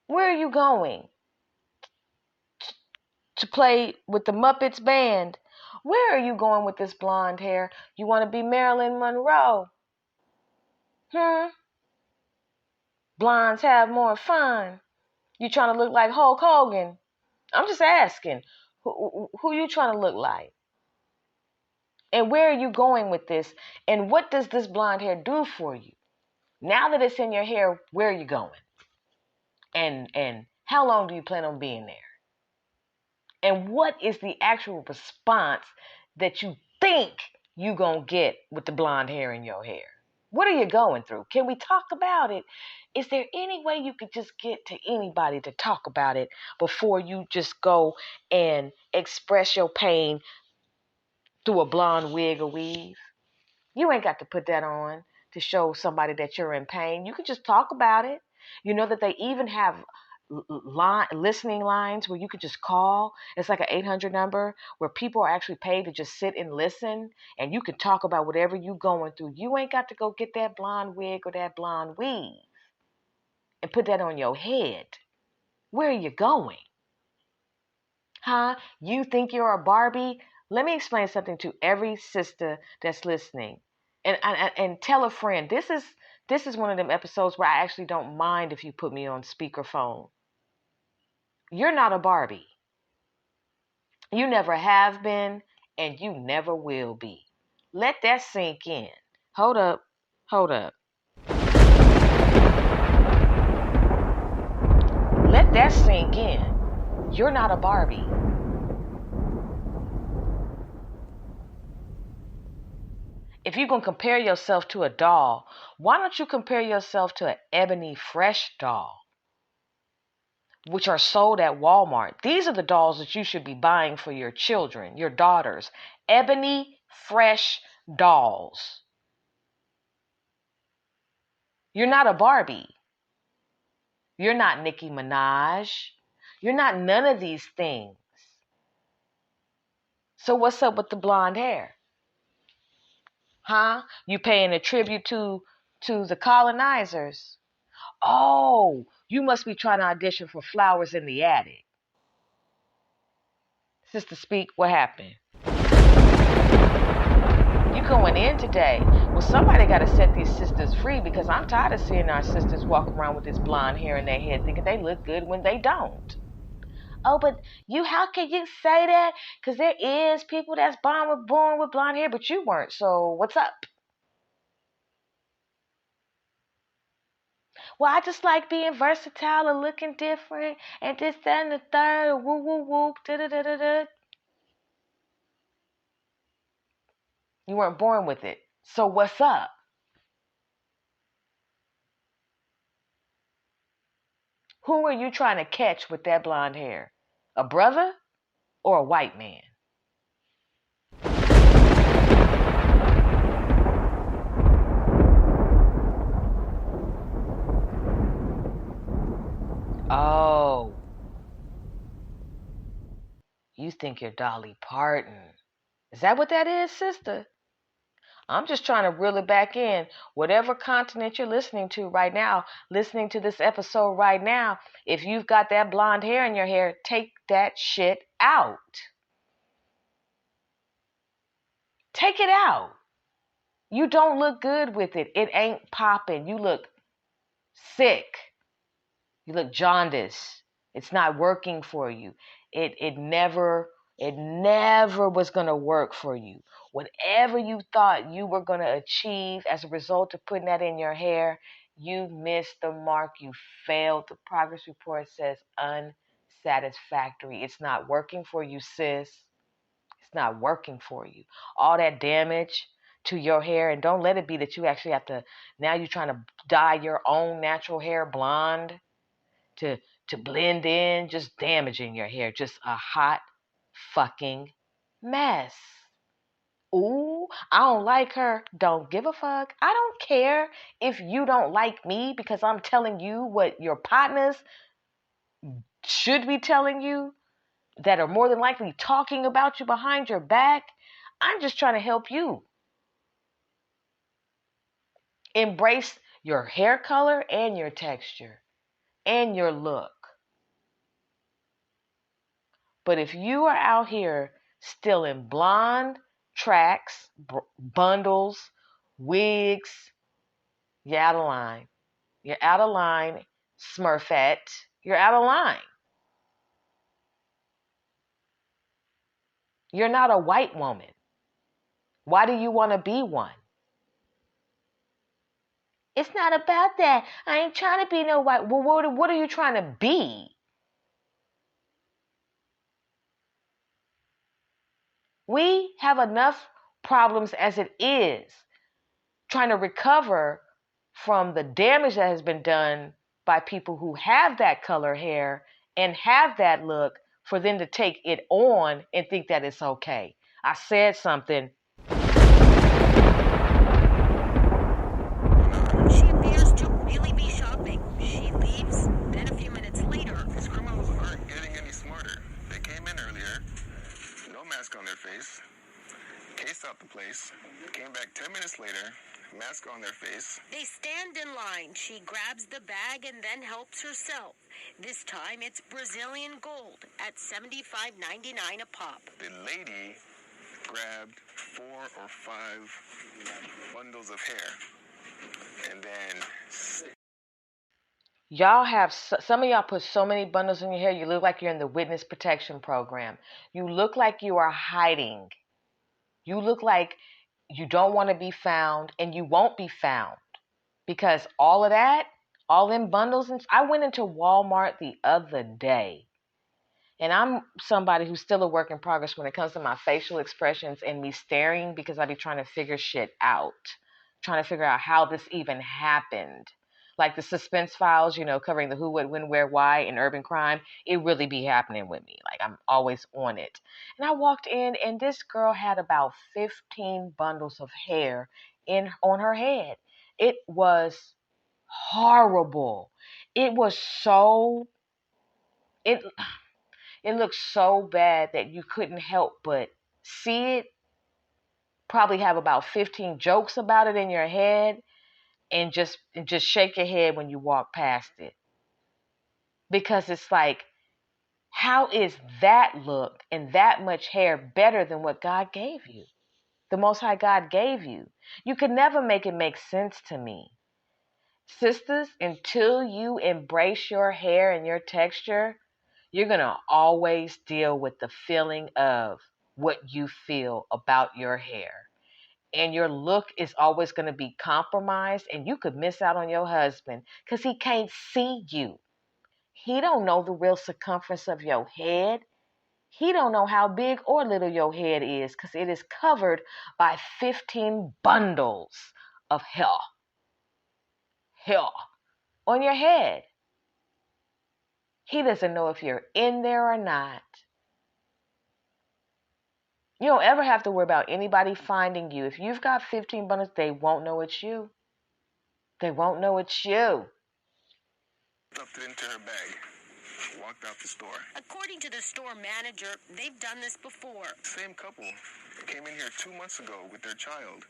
Where are you going? To play with the Muppets band? Where are you going with this blonde hair? You want to be Marilyn Monroe? Blondes have more fun. You trying to look like Hulk Hogan? I'm just asking. Who you trying to look like? And where are you going with this? And what does this blonde hair do for you? Now that it's in your hair, where are you going? And how long do you plan on being there? And what is the actual response that you think you gonna get with the blonde hair in your hair? What are you going through? Can we talk about it? Is there any way you could just get to anybody to talk about it before you just go and express your pain through a blonde wig or weave? You ain't got to put that on to show somebody that you're in pain. You can just talk about it. You know that they even have listening lines where you could just call. It's like an 800 number where people are actually paid to just sit and listen, and you can talk about whatever you're going through. You ain't got to go get that blonde wig or that blonde weave and put that on your head. Where are you going? You think you're a Barbie? Let me explain something to every sister that's listening. And tell a friend. This is one of them episodes where I actually don't mind if you put me on speakerphone. You're not a Barbie. You never have been, and you never will be. Let that sink in. Hold up. Let that sink in. You're not a Barbie. If you're going to compare yourself to a doll, why don't you compare yourself to an Ebony Fresh doll, which are sold at Walmart? These are the dolls that you should be buying for your children, your daughters. Ebony Fresh dolls. You're not a Barbie. You're not Nicki Minaj. You're not none of these things. So what's up with the blonde hair? Huh? You paying a tribute to the colonizers? Oh, you must be trying to audition for Flowers in the Attic. Sister Speak, what happened? You going in today? Well, somebody got to set these sisters free, because I'm tired of seeing our sisters walk around with this blonde hair in their head thinking they look good when they don't. Oh, but how can you say that? Because there is people that's born with blonde hair, but you weren't. So what's up? Well, I just like being versatile and looking different and this, that, and the third. Woo, woo, woo, da-da-da-da-da. You weren't born with it. So what's up? Who are you trying to catch with that blonde hair? A brother or a white man? Oh, you think you're Dolly Parton. Is that what that is, sister? I'm just trying to reel it back in. Whatever continent you're listening to right now, listening to this episode right now, if you've got that blonde hair in your hair, take that shit out. Take it out. You don't look good with it. It ain't popping. You look sick. You look jaundiced. It's not working for you. It never was going to work for you. Whatever you thought you were going to achieve as a result of putting that in your hair, you missed the mark. You failed. The progress report says unsatisfactory. It's not working for you, sis. It's not working for you. All that damage to your hair, and don't let it be that you actually have to, now you're trying to dye your own natural hair blonde to blend in, just damaging your hair. Just a hot fucking mess. Ooh, I don't like her. Don't give a fuck. I don't care if you don't like me because I'm telling you what your partners should be telling you, that are more than likely talking about you behind your back. I'm just trying to help you. Embrace your hair color and your texture and your look. But if you are out here still in blonde tracks, bundles, wigs, you're out of line. You're out of line, Smurfette. You're out of line. You're not a white woman. Why do you want to be one? It's not about that. I ain't trying to be no white. Well, what are you trying to be? We have enough problems as it is trying to recover from the damage that has been done by people who have that color hair and have that look, for them to take it on and think that it's okay. I said something. She appears to really be shopping. She leaves, then a few minutes later. These criminals aren't getting any smarter. They came in earlier, no mask on their face, cased out the place, came back 10 minutes later, mask on their face. They stand in line. She grabs the bag and then helps herself. This time it's Brazilian gold at $75.99 a pop. The lady grabbed 4 or 5 bundles of hair, and then Y'all have, some of y'all put so many bundles in your hair, you look like you're in the witness protection program. You look like you are hiding. You look like you don't want to be found, and you won't be found. Because all of that, all them bundles, and I went into Walmart the other day. And I'm somebody who's still a work in progress when it comes to my facial expressions and me staring, because I be trying to figure shit out. Trying to figure out how this even happened. Like the suspense files, covering the who, what, when, where, why in urban crime. It really be happening with me. Like, I'm always on it. And I walked in, and this girl had about 15 bundles of hair on her head. It was horrible. It was so... It looked so bad that you couldn't help but see it, probably have about 15 jokes about it in your head, and just shake your head when you walk past it. Because it's like, how is that look and that much hair better than what God gave you? The Most High God gave you. You could never make it make sense to me. Sisters, until you embrace your hair and your texture, you're going to always deal with the feeling of what you feel about your hair. And your look is always going to be compromised, and you could miss out on your husband because he can't see you. He don't know the real circumference of your head. He don't know how big or little your head is because it is covered by 15 bundles of hair on your head. He doesn't know if you're in there or not. You don't ever have to worry about anybody finding you. If you've got 15 bundles, they won't know it's you. They won't know it's you. Stuffed it into her bag, walked out the store. According to the store manager, they've done this before. Same couple came in here 2 months ago with their child,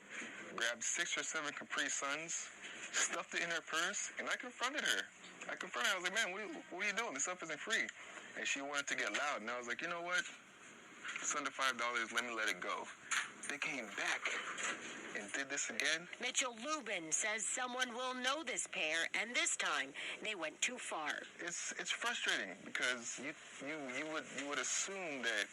grabbed 6 or 7 Capri Suns, stuffed it in her purse, and I confronted her. I was like, man, what are you doing? This stuff isn't free. And she wanted to get loud, and I was like, you know what? It's under $5, let me let it go. They came back and did this again. Mitchell Lubin says someone will know this pair, and this time they went too far. It's frustrating because you would assume that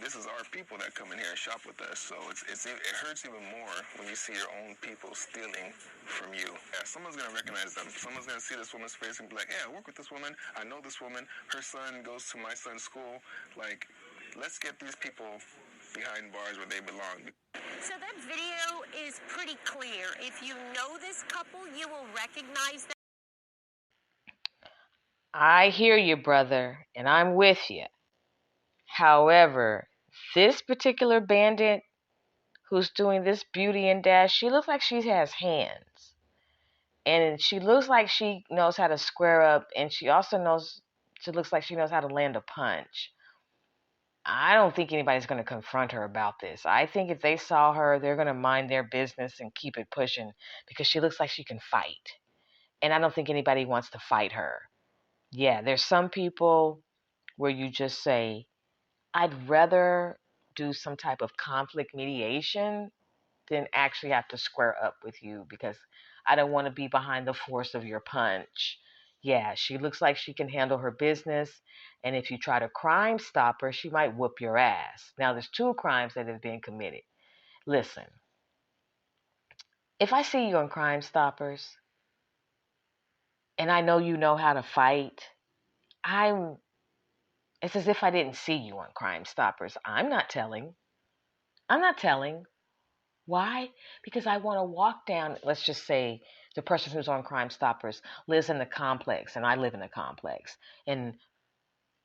this is our people that come in here and shop with us. So it hurts even more when you see your own people stealing from you. Yeah, someone's gonna recognize them. Someone's gonna see this woman's face and be like, "Yeah, I work with this woman. I know this woman. Her son goes to my son's school. Like, let's get these people behind bars where they belong." So that video is pretty clear. If you know this couple, you will recognize them. I hear you, brother, and I'm with you. However, this particular bandit who's doing this Beauty&Dash, she looks like she has hands. And she looks like she knows how to square up, and she looks like she knows how to land a punch. I don't think anybody's going to confront her about this. I think if they saw her, they're going to mind their business and keep it pushing because she looks like she can fight. And I don't think anybody wants to fight her. Yeah, there's some people where you just say, I'd rather do some type of conflict mediation than actually have to square up with you because I don't want to be behind the force of your punch. Yeah, she looks like she can handle her business. And if you try to crime stop her, she might whoop your ass. Now, there's 2 crimes that have been committed. Listen, if I see you on Crime Stoppers and I know you know how to fight, it's as if I didn't see you on Crime Stoppers. I'm not telling. Why? Because I want to walk down, let's just say the person who's on Crime Stoppers lives in the complex and I live in the complex. And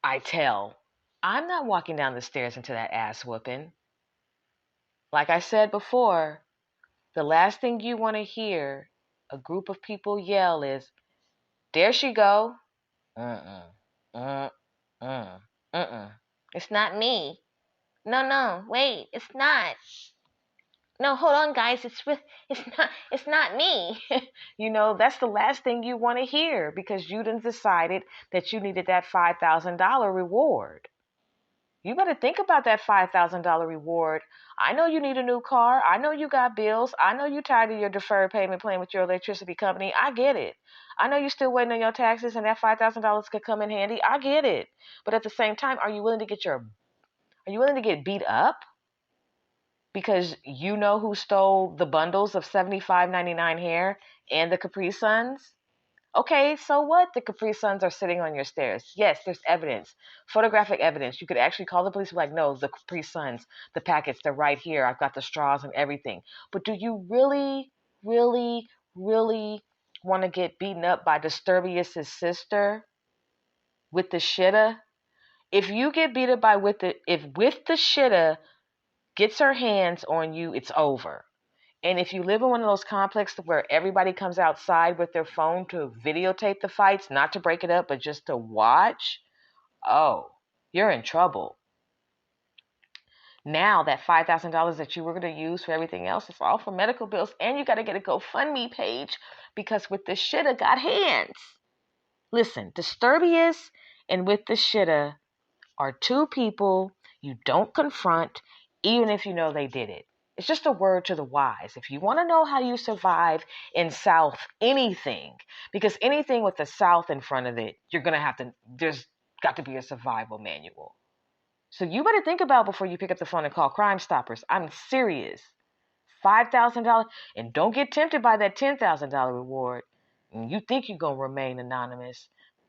I'm not walking down the stairs into that ass whooping. Like I said before, the last thing you want to hear a group of people yell is, there she go. It's not me. No, wait, it's not. No, hold on, guys. It's not me. That's the last thing you want to hear because you done decided that you needed that $5,000 reward. You better think about that $5,000 reward. I know you need a new car. I know you got bills. I know you're tired of your deferred payment plan with your electricity company. I get it. I know you're still waiting on your taxes and that $5,000 could come in handy. I get it. But at the same time, are you willing to get beat up? Because you know who stole the bundles of $75.99 hair and the Capri Suns? Okay, so what? The Capri Suns are sitting on your stairs. Yes, there's evidence, photographic evidence. You could actually call the police and be like, no, the Capri Suns, the packets, they're right here. I've got the straws and everything. But do you really, really, really want to get beaten up by Disturbius's sister with the shitta? If you get beat up by if with the shitta gets her hands on you, it's over. And if you live in one of those complexes where everybody comes outside with their phone to videotape the fights, not to break it up, but just to watch, oh, you're in trouble. Now that $5,000 that you were going to use for everything else is all for medical bills, and you got to get a GoFundMe page because with the shitta got hands. Listen, Disturbius and with the shitta are two people you don't confront, even if you know they did it. It's just a word to the wise. If you want to know how you survive in South anything, because anything with the South in front of it, there's got to be a survival manual. So you better think about before you pick up the phone and call Crime Stoppers. I'm serious. $5,000, and don't get tempted by that $10,000 reward. And you think you're going to remain anonymous.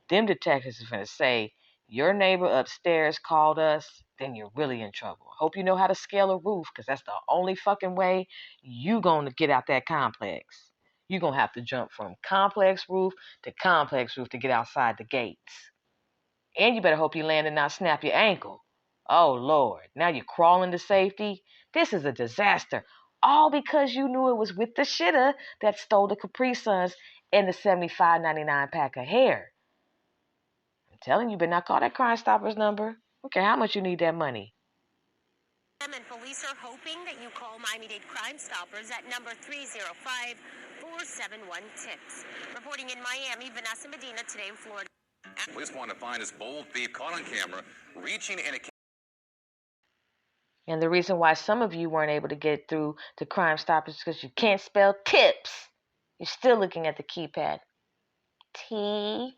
Them detectives are going to say, your neighbor upstairs called us, then you're really in trouble. Hope you know how to scale a roof, because that's the only fucking way you going to get out that complex. You're going to have to jump from complex roof to get outside the gates. And you better hope you land and not snap your ankle. Oh, Lord. Now you're crawling to safety. This is a disaster. All because you knew it was with the shitter that stole the Capri Suns and the $75.99 pack of hair. I'm telling you, better not call that Crime Stoppers number. Okay, how much you need that money? And police are hoping that you call Miami-Dade Crime Stoppers at number 305-471-TIPS. Reporting in Miami, Vanessa Medina, Today in Florida. Police want to find this bold thief caught on camera reaching in a... And the reason why some of you weren't able to get through to Crime Stoppers is because you can't spell tips. You're still looking at the keypad. T.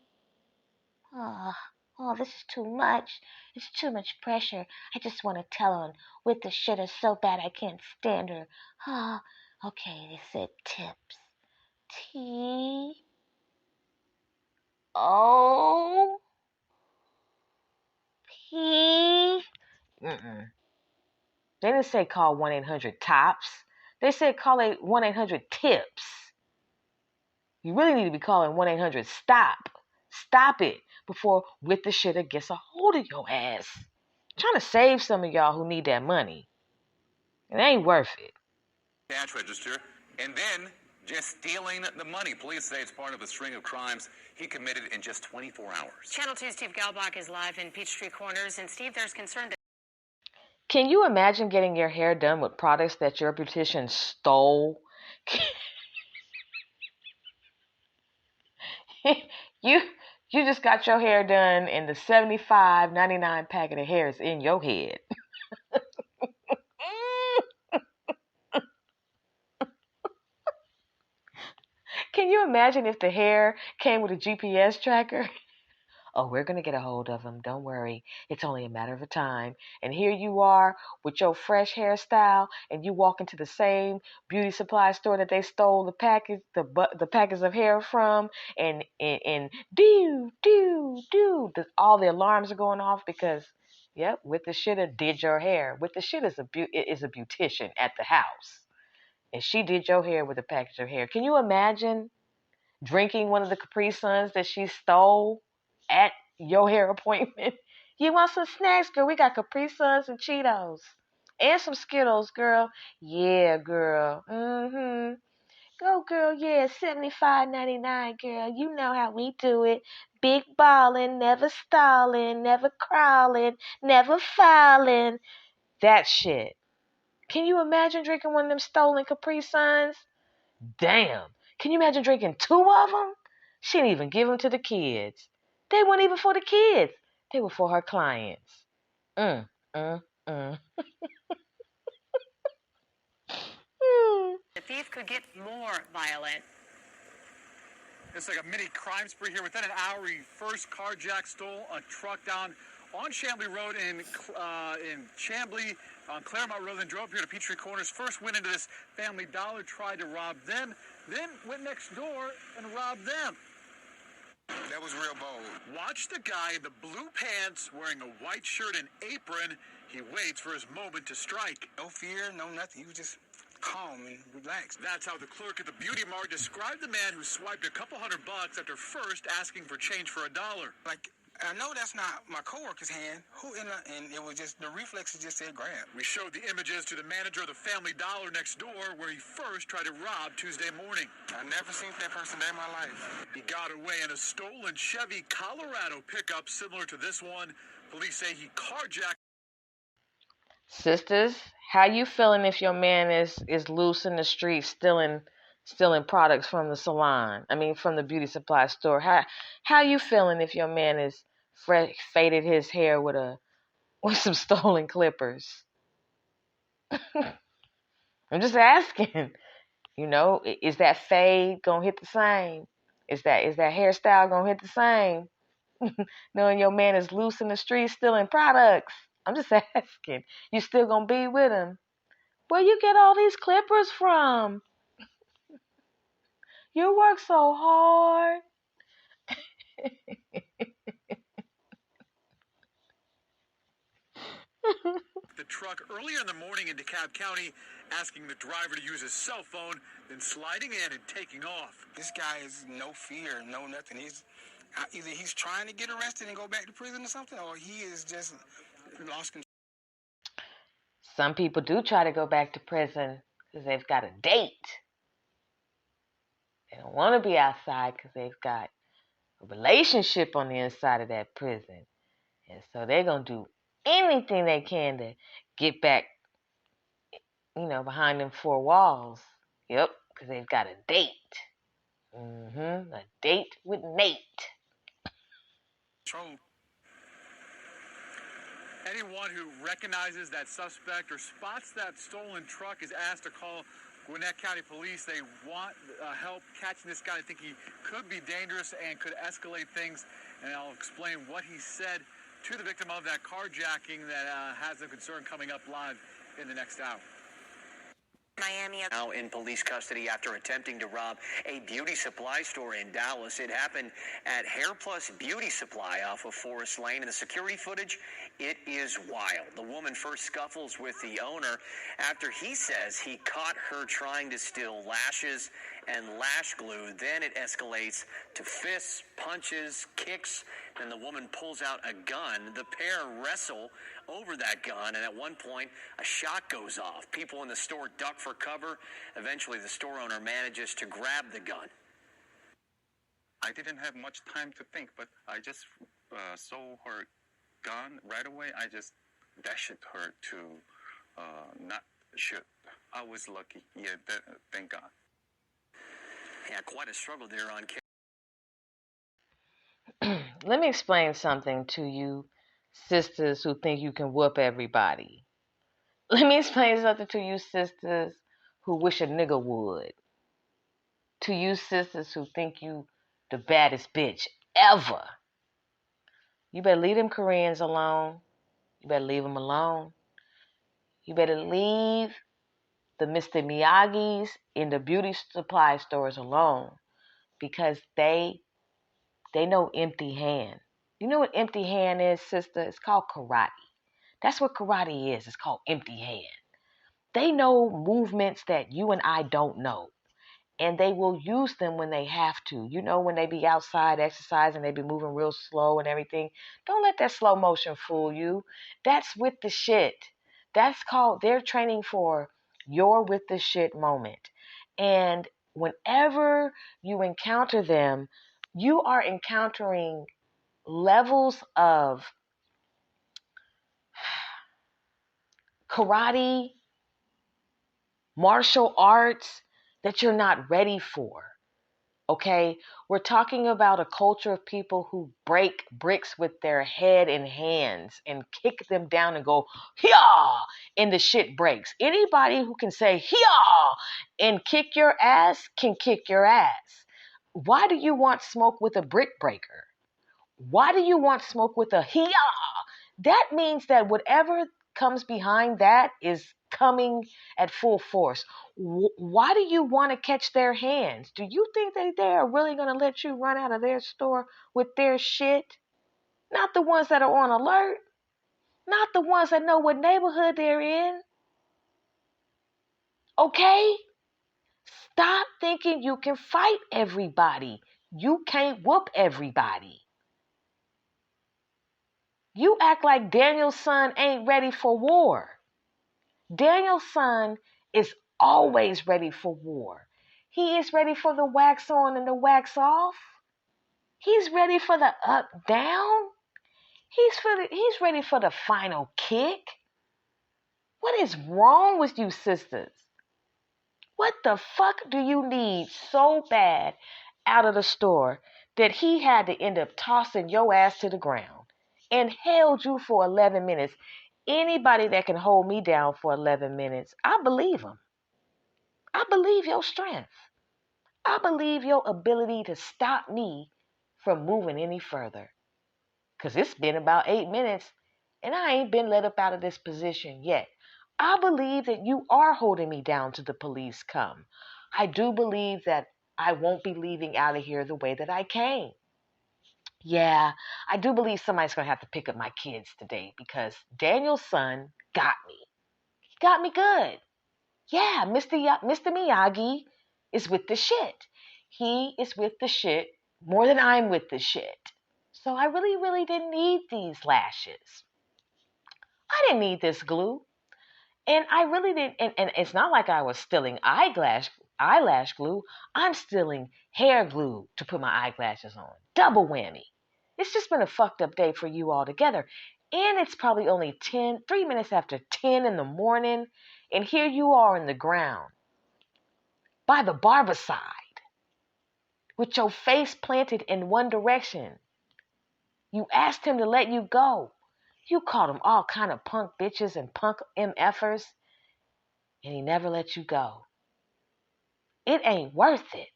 Oh, this is too much. It's too much pressure. I just want to tell her with the shitter so bad I can't stand her. Okay, they said tips. T. O. P. They didn't say call 1-800-TOPS. They said call 1-800-TIPS. You really need to be calling 1-800-STOP. Stop it before with the shitter gets a hold of your ass. I'm trying to save some of y'all who need that money. It ain't worth it. Cash register, and then just stealing the money. Police say it's part of a string of crimes he committed in just 24 hours. Channel 2's Steve Galbach is live in Peachtree Corners. And Steve, there's concern that... Can you imagine getting your hair done with products that your beautician stole? You just got your hair done and the $75.99 packet of hair is in your head. Can you imagine if the hair came with a GPS tracker? Oh, we're going to get a hold of him. Don't worry. It's only a matter of time. And here you are with your fresh hairstyle, and you walk into the same beauty supply store that they stole the packets of hair from, and all the alarms are going off because, yep, with the shitter did your hair. With the shit is a beautician at the house, and she did your hair with a package of hair. Can you imagine drinking one of the Capri Suns that she stole at your hair appointment? You want some snacks, girl? We got Capri Suns and Cheetos. And some Skittles, girl. Yeah, girl. Go, girl. Yeah, $75.99, girl. You know how we do it. Big ballin', never stallin', never crawlin', never fouling. That shit. Can you imagine drinking one of them stolen Capri Suns? Damn. Can you imagine drinking 2 of them? She didn't even give them to the kids. They weren't even for the kids. They were for her clients. Mm. The thief could get more violent. It's like a mini crime spree here. Within an hour, he first carjacked, stole a truck down on Chambly Road in Chambly on Claremont Road, then drove up here to Peachtree Corners. First went into this Family Dollar, tried to rob them, then went next door and robbed them. That was real bold. Watch the guy in the blue pants wearing a white shirt and apron. He waits for his moment to strike. No fear, no nothing. He was just calm and relaxed. That's how the clerk at the Beauty Mart described the man who swiped a couple $100 after first asking for change for $1. Like, I know that's not my coworker's hand. And it was just, the reflexes just said grab. We showed the images to the manager of the Family Dollar next door where he first tried to rob Tuesday morning. I never seen that person day in my life. He got away in a stolen Chevy Colorado pickup similar to this one. Police say he carjacked. Sisters, how you feeling if your man is loose in the street stealing products from the salon? I mean, from the beauty supply store. How you feeling if your man is faded his hair with some stolen clippers? I'm just asking. You know, is that fade gonna hit the same? Is that hairstyle gonna hit the same? Knowing your man is loose in the street stealing products. I'm just asking. You still gonna be with him? Where you get all these clippers from? You work so hard. The truck earlier in the morning in DeKalb County, asking the driver to use his cell phone, then sliding in and taking off. This guy is no fear, no nothing. Either he's trying to get arrested and go back to prison or something, or he is just lost control. Some people do try to go back to prison because they've got a date. They don't want to be outside because they've got a relationship on the inside of that prison. And so they're going to do anything they can to get back, behind them four walls. Yep, because they've got a date. A date with Nate. Anyone who recognizes that suspect or spots that stolen truck is asked to call Gwinnett County Police. They want help catching this guy. They think he could be dangerous and could escalate things. And I'll explain what he said to the victim of that carjacking that has a concern coming up live in the next hour. Miami now in police custody after attempting to rob a beauty supply store in Dallas. It happened at Hair Plus Beauty Supply off of Forest Lane. And the security footage, it is wild. The woman first scuffles with the owner after he says he caught her trying to steal lashes and lash glue. Then it escalates to fists, punches, kicks. Then the woman pulls out a gun. The pair wrestle over that gun, and at one point, a shot goes off. People in the store duck for cover. Eventually, the store owner manages to grab the gun. I didn't have much time to think, but I just saw her gun right away. I just dashed her to not shoot. I was lucky. Yeah, thank God. Yeah, quite a struggle there on camera. Let me explain something to you sisters who think you can whoop everybody. Let me explain something to you sisters who wish a nigga would. To you sisters who think you the baddest bitch ever. You better leave them Koreans alone. You better leave them alone. You better leave the Mr. Miyagi's in the beauty supply stores alone, because they know empty hand. You know what empty hand is, sister? It's called karate. That's what karate is. It's called empty hand. They know movements that you and I don't know, and they will use them when they have to. You know, when they be outside exercising, they be moving real slow and everything. Don't let that slow motion fool you. That's with the shit. That's called, they're training for your with the shit moment. And whenever you encounter them, you are encountering levels of karate, martial arts that you're not ready for. Okay, we're talking about a culture of people who break bricks with their head and hands and kick them down and go, "Hyah!" and the shit breaks. Anybody who can say, "Hyah!" and kick your ass can kick your ass. Why do you want smoke with a brick breaker? Why do you want smoke with a "Hyah"? That means that whatever comes behind that is coming at full force. Why do you want to catch their hands? Do you think that they are really going to let you run out of their store with their shit? Not the ones that are on alert. Not the ones that know what neighborhood they're in. Okay? Stop thinking you can fight everybody. You can't whoop everybody. You act like Daniel's son ain't ready for war. Daniel's son is always ready for war. He is ready for the wax on and the wax off. He's ready for the up down. He's ready for the final kick. What is wrong with you sisters? What the fuck do you need so bad out of the store that he had to end up tossing your ass to the ground and held you for 11 minutes? Anybody that can hold me down for 11 minutes, I believe him. I believe your strength. I believe your ability to stop me from moving any further. Because it's been about 8 minutes and I ain't been let up out of this position yet. I believe that you are holding me down till the police come. I do believe that I won't be leaving out of here the way that I came. Yeah, I do believe somebody's going to have to pick up my kids today because Daniel's son got me. He got me good. Yeah, Mr. Miyagi is with the shit. He is with the shit more than I'm with the shit. So I really, really didn't need these lashes. I didn't need this glue. And I really didn't, and it's not like I was stealing eyelash glue. I'm stealing hair glue to put my eyelashes on. Double whammy. It's just been a fucked up day for you all together. And it's probably only 3 minutes after 10 in the morning. And here you are in the ground by the barbicide with your face planted in one direction. You asked him to let you go. You called him all kind of punk bitches and punk MFers. And he never let you go. It ain't worth it.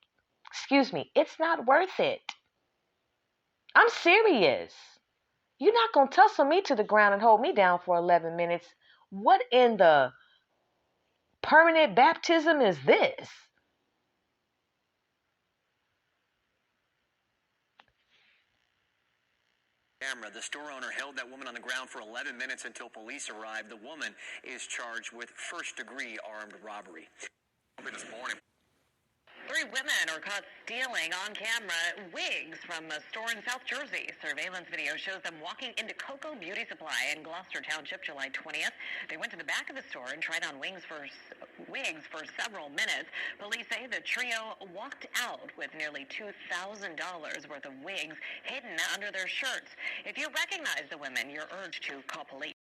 Excuse me, it's not worth it. I'm serious. You're not going to tussle me to the ground and hold me down for 11 minutes. What in the permanent baptism is this? The store owner held that woman on the ground for 11 minutes until police arrived. The woman is charged with first-degree armed robbery. This morning. 3 women are caught stealing on camera wigs from a store in South Jersey. Surveillance video shows them walking into Coco Beauty Supply in Gloucester Township July 20th. They went to the back of the store and tried on wigs for several minutes. Police say the trio walked out with nearly $2,000 worth of wigs hidden under their shirts. If you recognize the women, you're urged to call police.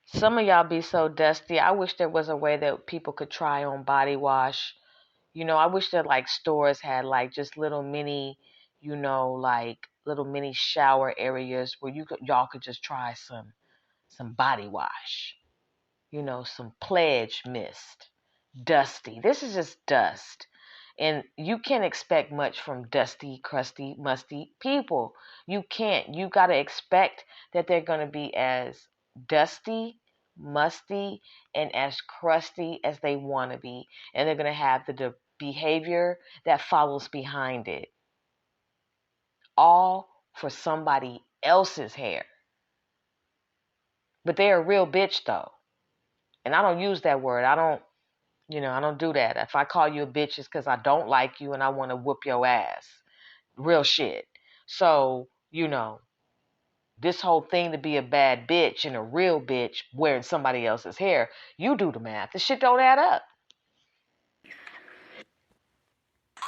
Some of y'all be so dusty. I wish there was a way that people could try on body wash. You know, I wish that like stores had like just little mini, like little mini shower areas where y'all could just try some body wash. Some Pledge Mist. Dusty. This is just dust. And you can't expect much from dusty, crusty, musty people. You can't. You got to expect that they're going to be as dusty, musty, and as crusty as they want to be. And they're going to have the behavior that follows behind it. All for somebody else's hair. But they're a real bitch, though. And I don't use that word. I don't do that. If I call you a bitch, it's because I don't like you and I want to whoop your ass. Real shit. So, this whole thing to be a bad bitch and a real bitch wearing somebody else's hair, you do the math. This shit don't add up.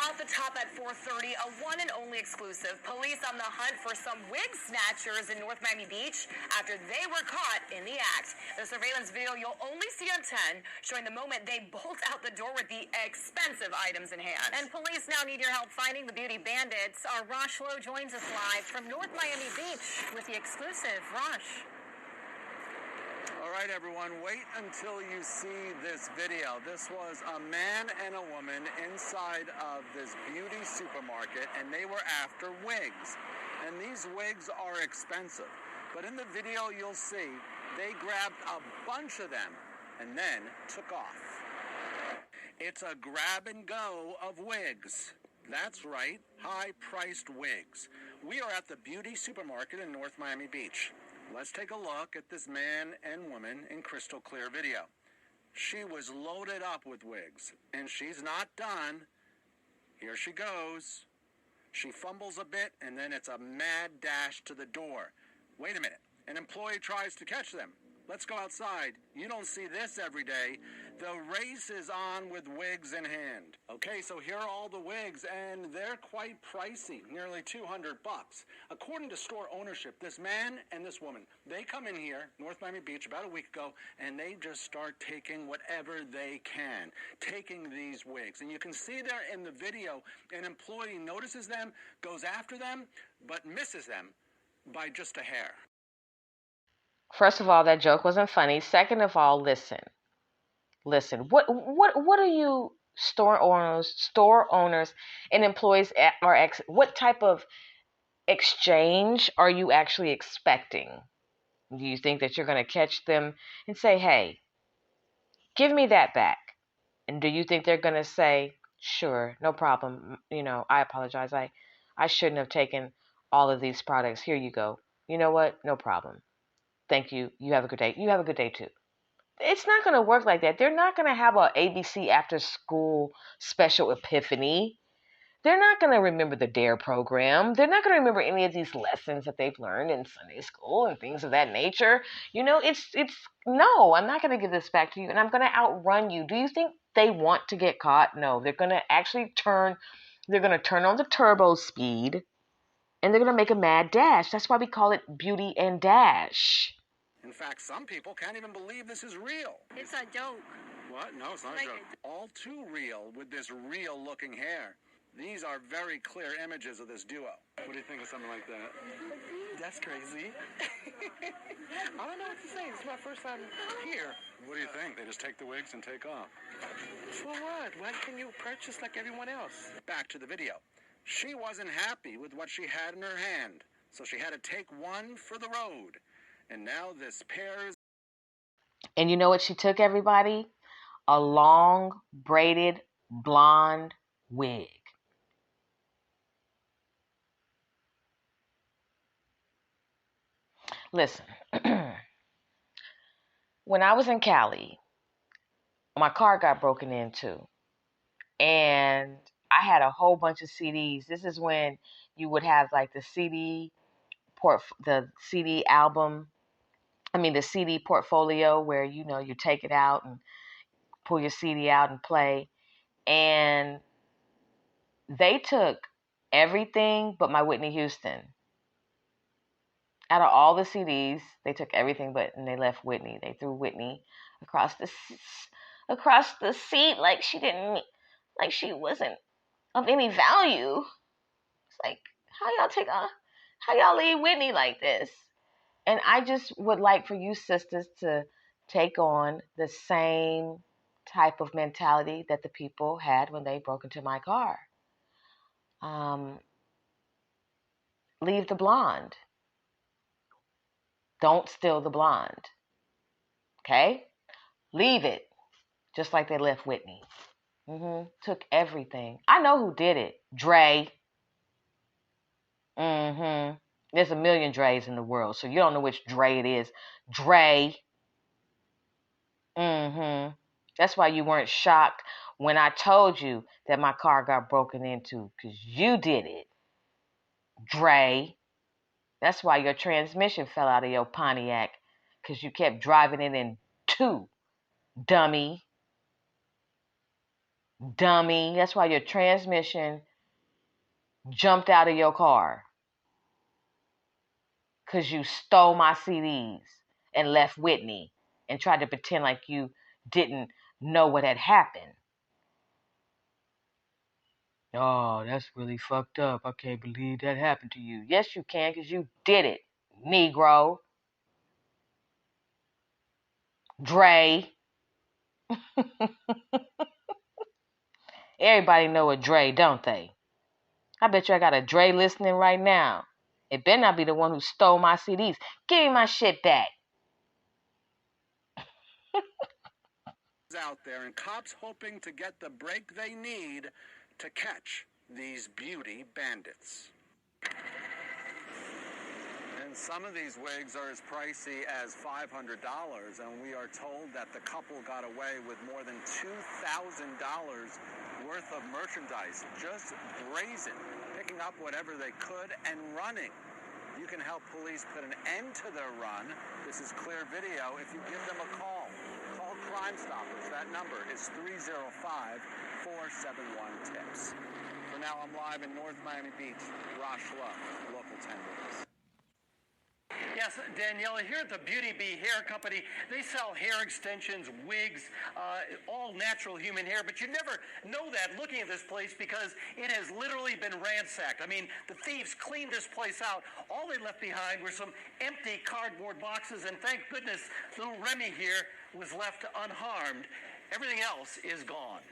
At the top at 4:30, a one and only exclusive. Police on the hunt for some wig snatchers in North Miami Beach after they were caught in the act. The surveillance video you'll only see on 10, showing the moment they bolt out the door with the expensive items in hand. And police now need your help finding the beauty bandits. Our Rosh Lowe joins us live from North Miami Beach with the exclusive. Rosh. All right, everyone, wait until you see this video. This was a man and a woman inside of this beauty supermarket, and they were after wigs. And these wigs are expensive. But in the video, you'll see they grabbed a bunch of them and then took off. It's a grab and go of wigs. That's right, high-priced wigs. We are at the beauty supermarket in North Miami Beach. Let's take a look at this man and woman in crystal clear video. She was loaded up with wigs, and she's not done. Here she goes. She fumbles a bit, and then it's a mad dash to the door. Wait a minute. An employee tries to catch them. Let's go outside. You don't see this every day. The race is on with wigs in hand. Okay, so here are all the wigs, and they're quite pricey, nearly $200. According to store ownership, this man and this woman, they come in here, North Miami Beach, about a week ago, and they just start taking whatever they can, taking these wigs. And you can see there in the video, an employee notices them, goes after them, but misses them by just a hair. First of all, that joke wasn't funny. Second of all, listen. What are you store owners and employees what type of exchange are you actually expecting? Do you think that you're going to catch them and say, "Hey, give me that back"? And do you think they're going to say, "Sure, no problem. I apologize. I shouldn't have taken all of these products. Here you go. You know what? No problem. Thank you. You have a good day. You have a good day too." It's not going to work like that. They're not going to have a ABC after school special epiphany. They're not going to remember the DARE program. They're not going to remember any of these lessons that they've learned in Sunday school and things of that nature. No, I'm not going to give this back to you, and I'm going to outrun you. Do you think they want to get caught? No, they're going to actually turn on the turbo speed, and they're going to make a mad dash. That's why we call it Beauty&Dash. In fact, some people can't even believe this is real. It's a joke. What? No, it's not a joke. All too real with this real-looking hair. These are very clear images of this duo. What do you think of something like that? That's crazy. I don't know what to say. It's my first time here. What do you think? They just take the wigs and take off. For what? Why can you purchase like everyone else? Back to the video. She wasn't happy with what she had in her hand, so she had to take one for the road. And now this pair is... And you know what she took, everybody? A long, braided, blonde wig. Listen, when I was in Cali, my car got broken into. And I had a whole bunch of CDs. This is when you would have like the CD portfolio where, you take it out and pull your CD out and play. And they took everything but my Whitney Houston. Out of all the CDs, they took everything and they left Whitney. They threw Whitney across the seat like she wasn't of any value. It's like, how y'all leave Whitney like this? And I just would like for you sisters to take on the same type of mentality that the people had when they broke into my car. Leave the blonde. Don't steal the blonde. Okay? Leave it. Just like they left Whitney. Took everything. I know who did it. Dre. There's a million Dre's in the world, so you don't know which Dre it is. Dre. That's why you weren't shocked when I told you that my car got broken into, because you did it. Dre. That's why your transmission fell out of your Pontiac, because you kept driving it in two, dummy. Dummy. That's why your transmission jumped out of your car. Because you stole my CDs and left Whitney and tried to pretend like you didn't know what had happened. Oh, that's really fucked up. I can't believe that happened to you. Yes, you can, because you did it, Negro. Dre. Everybody know a Dre, don't they? I bet you I got a Dre listening right now. It better not be the one who stole my CDs. Give me my shit back. Out there, and cops hoping to get the break they need to catch these beauty bandits. And some of these wigs are as pricey as $500, and we are told that the couple got away with more than $2,000 worth of merchandise, just brazen, picking up whatever they could and running. You can help police put an end to their run. This is clear video if you give them a call. Call Crime Stoppers. That number is 305-471-TIPS. For now, I'm live in North Miami Beach. Rosh Love, Local 10 News. Yes, Daniela, here at the Beauty Bee Hair Company, they sell hair extensions, wigs, all natural human hair, but you never know that looking at this place because it has literally been ransacked. I mean, the thieves cleaned this place out. All they left behind were some empty cardboard boxes, and thank goodness little Remy here was left unharmed. Everything else is gone.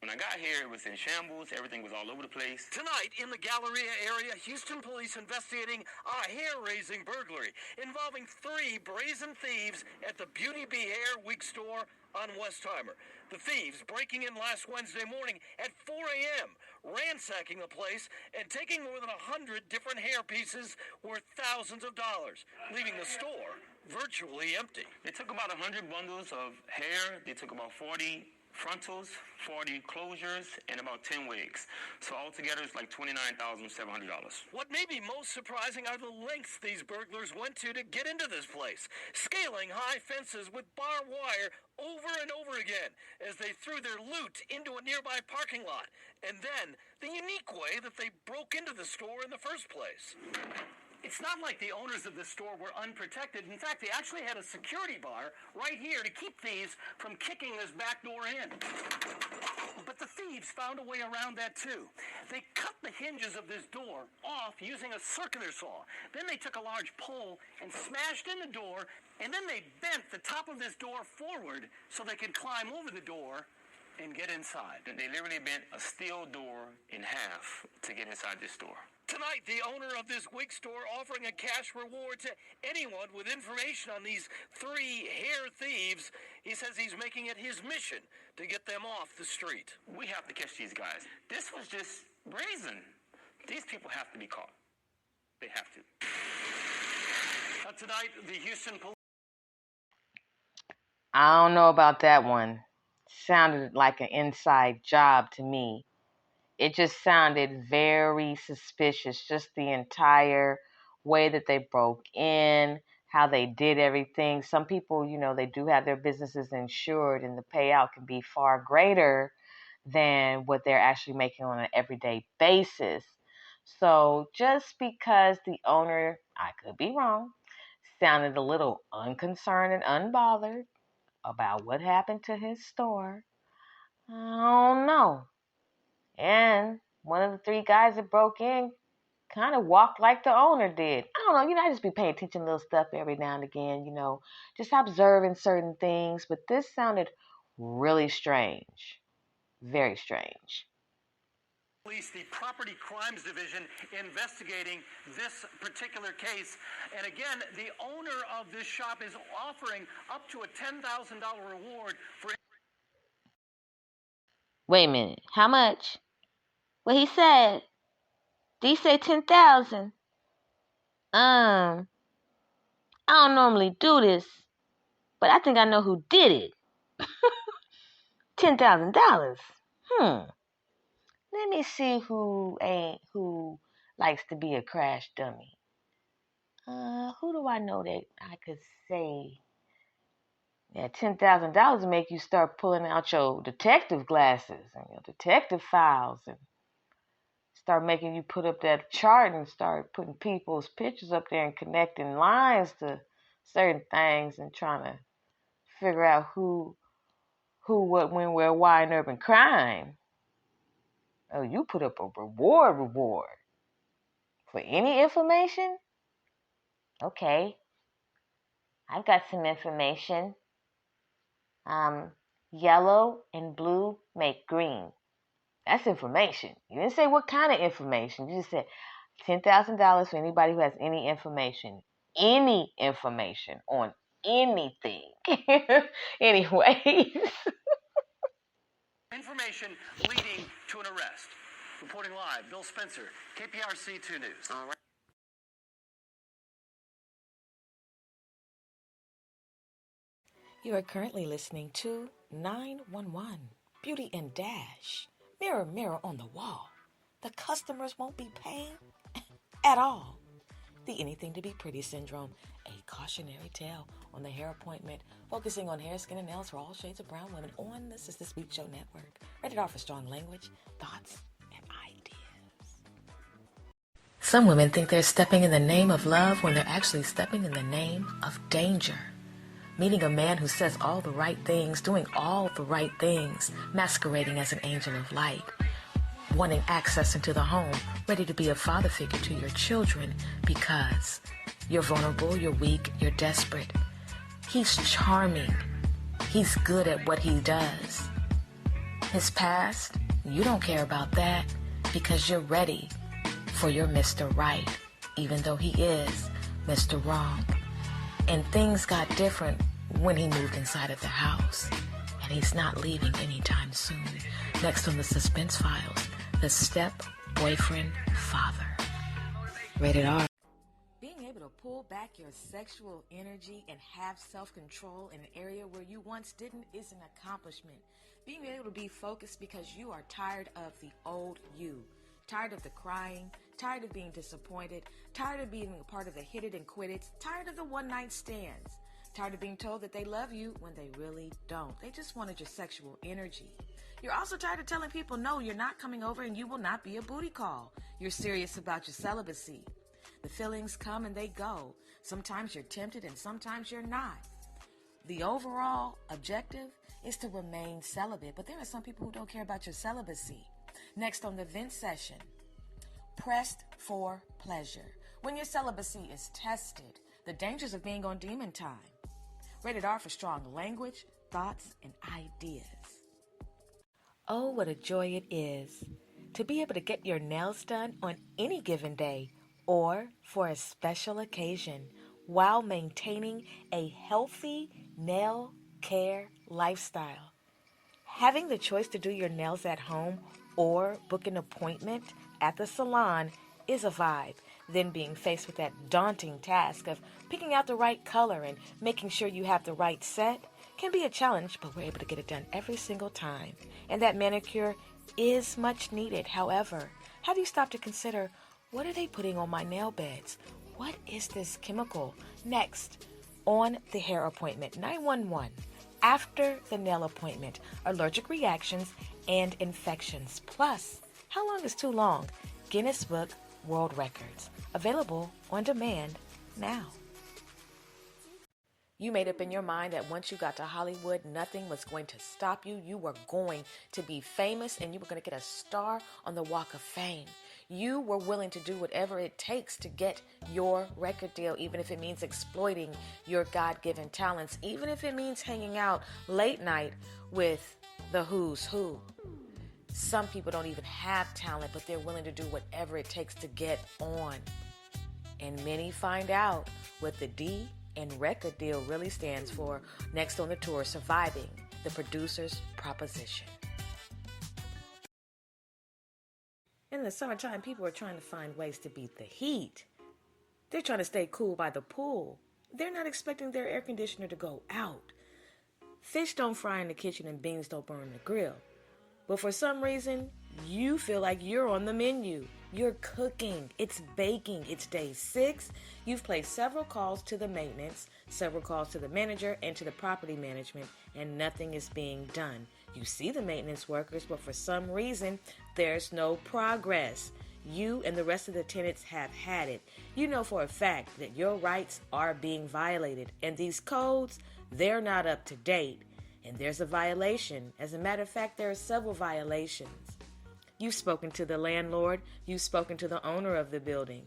When I got here, it was in shambles. Everything was all over the place. Tonight, in the Galleria area, Houston police investigating a hair-raising burglary involving 3 brazen thieves at the Beauty Bee Hair Wig Store on Westheimer. The thieves breaking in last Wednesday morning at 4 a.m., ransacking the place and taking more than 100 different hair pieces worth thousands of dollars, leaving the store virtually empty. They took about 100 bundles of hair. They took about 40 frontals, 40 closures, and about 10 wigs. So altogether, it's like $29,700. What may be most surprising are the lengths these burglars went to get into this place, scaling high fences with barbed wire over and over again as they threw their loot into a nearby parking lot, and then the unique way that they broke into the store in the first place. It's not like the owners of this store were unprotected. In fact, they actually had a security bar right here to keep thieves from kicking this back door in. But the thieves found a way around that too. They cut the hinges of this door off using a circular saw. Then they took a large pole and smashed in the door, and then they bent the top of this door forward so they could climb over the door and get inside. They literally bent a steel door in half to get inside this store. Tonight, the owner of this wig store offering a cash reward to anyone with information on these 3 hair thieves. He says he's making it his mission to get them off the street. We have to catch these guys. This was just brazen. These people have to be caught. They have to. Tonight, the Houston police. I don't know about that one. Sounded like an inside job to me. It just sounded very suspicious, just the entire way that they broke in, how they did everything. Some people, they do have their businesses insured, and the payout can be far greater than what they're actually making on an everyday basis. So just because the owner, I could be wrong, sounded a little unconcerned and unbothered about what happened to his store, I don't know. And one of the 3 guys that broke in kind of walked like the owner did. I don't know, I just be paying attention to little stuff every now and again, just observing certain things. But this sounded really strange. Very strange. Police, the Property Crimes Division, investigating this particular case. And again, the owner of this shop is offering up to a $10,000 reward for... Wait a minute. How much? What he said? Did he say 10,000? I don't normally do this, but I think I know who did it. $10,000. Let me see who likes to be a crash dummy. Who do I know that I could say? That $10,000 make you start pulling out your detective glasses and your detective files and start making you put up that chart and start putting people's pictures up there and connecting lines to certain things and trying to figure out who, what, when, where, why in urban crime. Oh, you put up a reward for any information? Okay, I've got some information. Yellow and blue make green. That's information. You didn't say what kind of information. You just said $10,000 for anybody who has any information. Any information on anything. Anyways. Information leading to an arrest. Reporting live, Bill Spencer, KPRC 2 News. All right. You are currently listening to 911, Beauty&Dash. Mirror, mirror on the wall. The customers won't be paying at all. The Anything to Be Pretty syndrome, a cautionary tale on the hair appointment, focusing on hair, skin, and nails for all shades of brown women on the Sister Speak Show Network. Rated R for strong language, thoughts, and ideas. Some women think they're stepping in the name of love when they're actually stepping in the name of danger. Meeting a man who says all the right things, doing all the right things, masquerading as an angel of light, wanting access into the home, ready to be a father figure to your children because you're vulnerable, you're weak, you're desperate. He's charming. He's good at what he does. His past, you don't care about that because you're ready for your Mr. Right, even though he is Mr. Wrong. And things got different when he moved inside of the house. And he's not leaving anytime soon. Next on the Suspense Files, the step-boyfriend father. Rated R. Being able to pull back your sexual energy and have self-control in an area where you once didn't is an accomplishment. Being able to be focused because you are tired of the old you. Tired of the crying, tired of being disappointed, tired of being a part of the hit it and quit it, tired of the one-night stands, tired of being told that they love you when they really don't. They just wanted your sexual energy. You're also tired of telling people, no, you're not coming over and you will not be a booty call. You're serious about your celibacy. The feelings come and they go. Sometimes you're tempted and sometimes you're not. The overall objective is to remain celibate, but there are some people who don't care about your celibacy. Next on the vent session, pressed for pleasure. When your celibacy is tested, the dangers of being on demon time. Rated R for strong language, thoughts, and ideas. Oh, what a joy it is to be able to get your nails done on any given day or for a special occasion while maintaining a healthy nail care lifestyle. Having the choice to do your nails at home or book an appointment at the salon is a vibe. Then being faced with that daunting task of picking out the right color and making sure you have the right set can be a challenge, but we're able to get it done every single time. And that manicure is much needed. However, have you stopped to consider, what are they putting on my nail beds? What is this chemical? Next, on the hair appointment, 911. After the nail appointment, allergic reactions and infections. Plus, how long is too long? Guinness Book World Records. Available on demand now. You made up in your mind that once you got to Hollywood, nothing was going to stop you. You were going to be famous and you were going to get a star on the Walk of Fame. You were willing to do whatever it takes to get your record deal, even if it means exploiting your God-given talents, even if it means hanging out late night with the who's who. Some people don't even have talent, but they're willing to do whatever it takes to get on. And many find out what the D in record deal really stands for next on the tour, Surviving the Producer's Proposition. In the summertime, people are trying to find ways to beat the heat. They're trying to stay cool by the pool. They're not expecting their air conditioner to go out. Fish don't fry in the kitchen and beans don't burn in the grill. But for some reason, you feel like you're on the menu. You're cooking, it's baking, it's day 6. You've placed several calls to the maintenance, several calls to the manager and to the property management, and nothing is being done. You see the maintenance workers, but for some reason, there's no progress. You and the rest of the tenants have had it. You know for a fact that your rights are being violated, and these codes, they're not up to date. And there's a violation. As a matter of fact, there are several violations. You've spoken to the landlord, you've spoken to the owner of the building,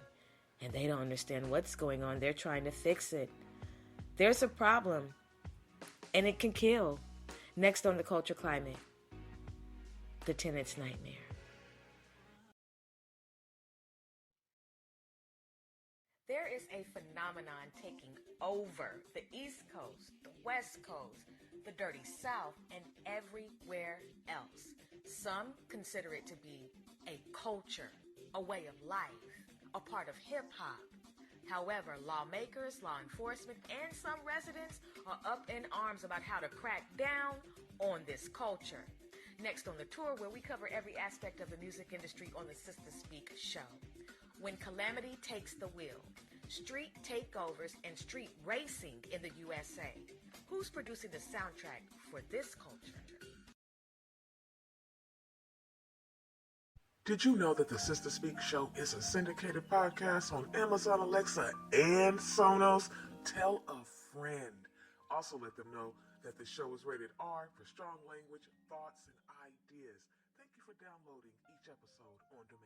and they don't understand what's going on. They're trying to fix it. There's a problem, and it can kill. Next on the Culture Climate, the tenant's nightmare. There is a phenomenon taking over the East Coast, the West Coast, the dirty South, and everywhere else. Some consider it to be a culture, a way of life, a part of hip-hop. However, lawmakers, law enforcement, and some residents are up in arms about how to crack down on this culture. Next on the tour, where we cover every aspect of the music industry on the Sister Speak show. When calamity takes the wheel, street takeovers and street racing in the USA. Who's producing the soundtrack for this culture? Did you know that the Sister Speak show is a syndicated podcast on Amazon Alexa and Sonos? Tell a friend. Also let them know that the show is rated R for strong language, thoughts, and ideas. Thank you for downloading each episode on demand.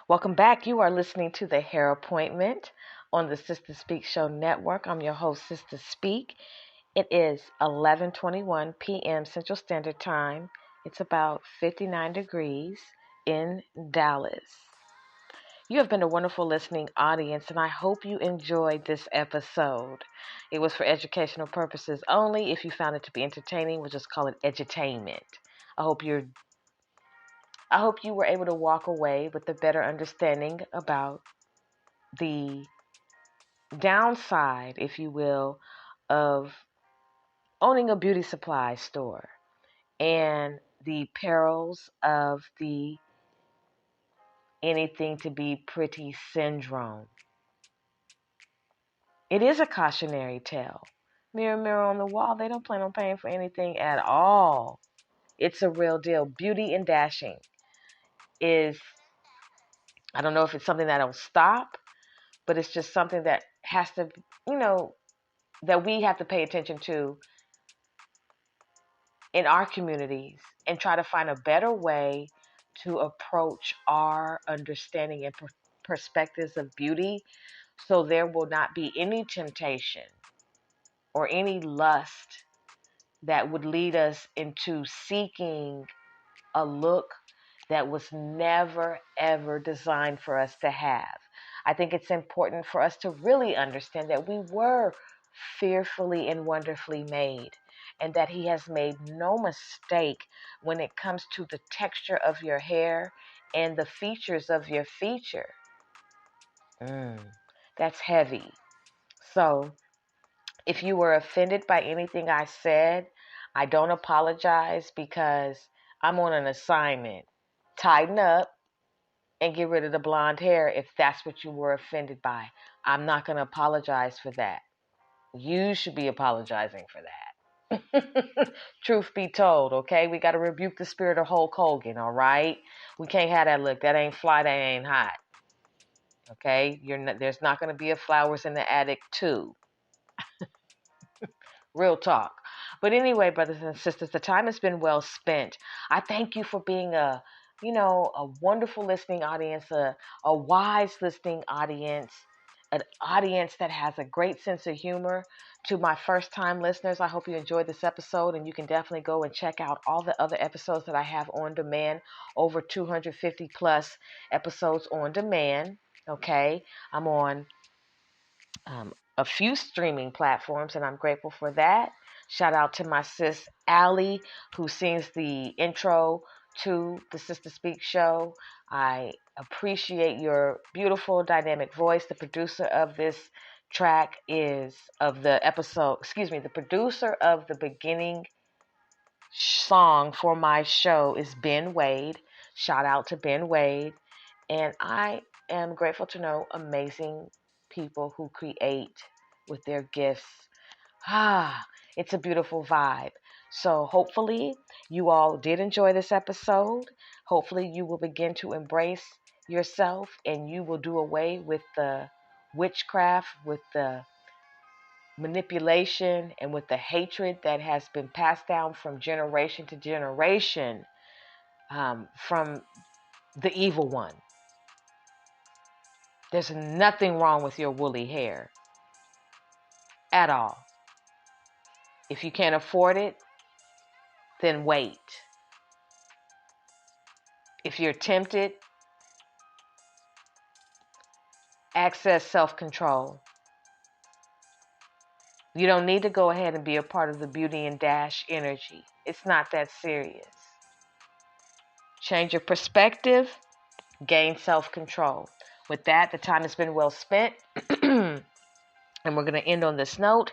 Welcome back. You are listening to The Hair Appointment on the Sister Speak Show Network. I'm your host, Sister Speak. It is 11:21 p.m. Central Standard Time. It's about 59 degrees in Dallas. You have been a wonderful listening audience, and I hope you enjoyed this episode. It was for educational purposes only. If you found it to be entertaining, we'll just call it edutainment. I hope you were able to walk away with a better understanding about the downside, if you will, of owning a beauty supply store and the perils of the anything to be pretty syndrome. It is a cautionary tale. Mirror, mirror on the wall, they don't plan on paying for anything at all. It's a real deal. Beauty and dashing is, I don't know if it's something that'll stop, but it's just something that has to, that we have to pay attention to in our communities and try to find a better way to approach our understanding and perspectives of beauty, so there will not be any temptation or any lust that would lead us into seeking a look that was never, ever designed for us to have. I think it's important for us to really understand that we were fearfully and wonderfully made, and that He has made no mistake when it comes to the texture of your hair and the features of your feature. That's heavy. So, if you were offended by anything I said, I don't apologize, because I'm on an assignment. Tighten up and get rid of the blonde hair if that's what you were offended by. I'm not going to apologize for that. You should be apologizing for that. Truth be told, okay? We got to rebuke the spirit of Hulk Hogan, all right? We can't have that look. That ain't fly, that ain't hot. Okay? There's not going to be a Flowers in the Attic 2. Real talk. But anyway, brothers and sisters, the time has been well spent. I thank you for being a wonderful listening audience, a wise listening audience, an audience that has a great sense of humor. To my first-time listeners, I hope you enjoyed this episode, and you can definitely go and check out all the other episodes that I have on demand, over 250 plus episodes on demand. Okay, I'm on a few streaming platforms, and I'm grateful for that. Shout out to my sis Allie, who sings the intro to the Sister Speak show. I appreciate your beautiful dynamic voice. The producer of this track the producer of the beginning song for my show is Ben Wade. Shout out to Ben Wade. And I am grateful to know amazing people who create with their gifts. It's a beautiful vibe. So hopefully you all did enjoy this episode. Hopefully you will begin to embrace yourself and you will do away with the witchcraft, with the manipulation, and with the hatred that has been passed down from generation to generation from the evil one. There's nothing wrong with your woolly hair at all. If you can't afford it, then wait. If you're tempted, access self-control. You don't need to go ahead and be a part of the Beauty&Dash energy. It's not that serious. Change your perspective, gain self-control. With that, the time has been well spent. And we're going to end on this note.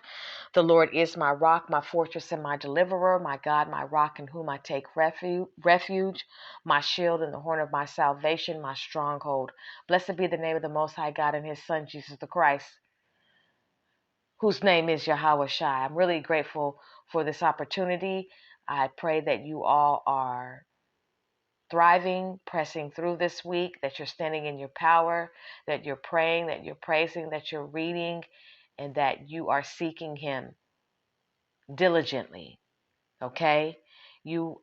The Lord is my rock, my fortress, and my deliverer, my God, my rock in whom I take refuge, my shield and the horn of my salvation, my stronghold. Blessed be the name of the Most High God and His Son, Jesus the Christ, whose name is Yahweh Shai. I'm really grateful for this opportunity. I pray that you all are thriving, pressing through this week, that you're standing in your power, that you're praying, that you're praising, that you're reading, and that you are seeking Him diligently. Okay? You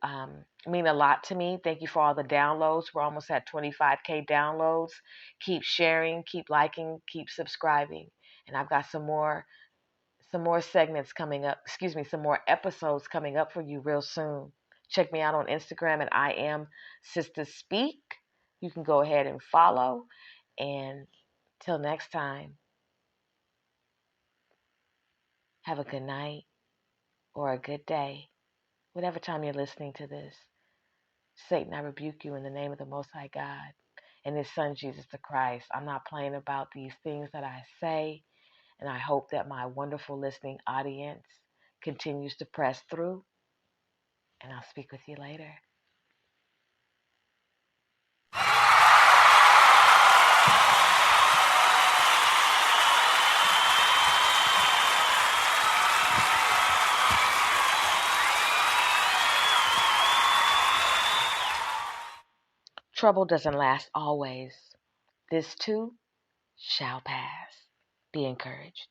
mean a lot to me. Thank you for all the downloads. We're almost at 25K downloads. Keep sharing, keep liking, keep subscribing. And I've got some more segments coming up, some more episodes coming up for you real soon. Check me out on Instagram at I am Sister Speak. You can go ahead and follow. And till next time, have a good night or a good day, whatever time you're listening to this. Satan, I rebuke you in the name of the Most High God and His Son, Jesus the Christ. I'm not playing about these things that I say, and I hope that my wonderful listening audience continues to press through, and I'll speak with you later. Trouble doesn't last always. This too shall pass. Be encouraged.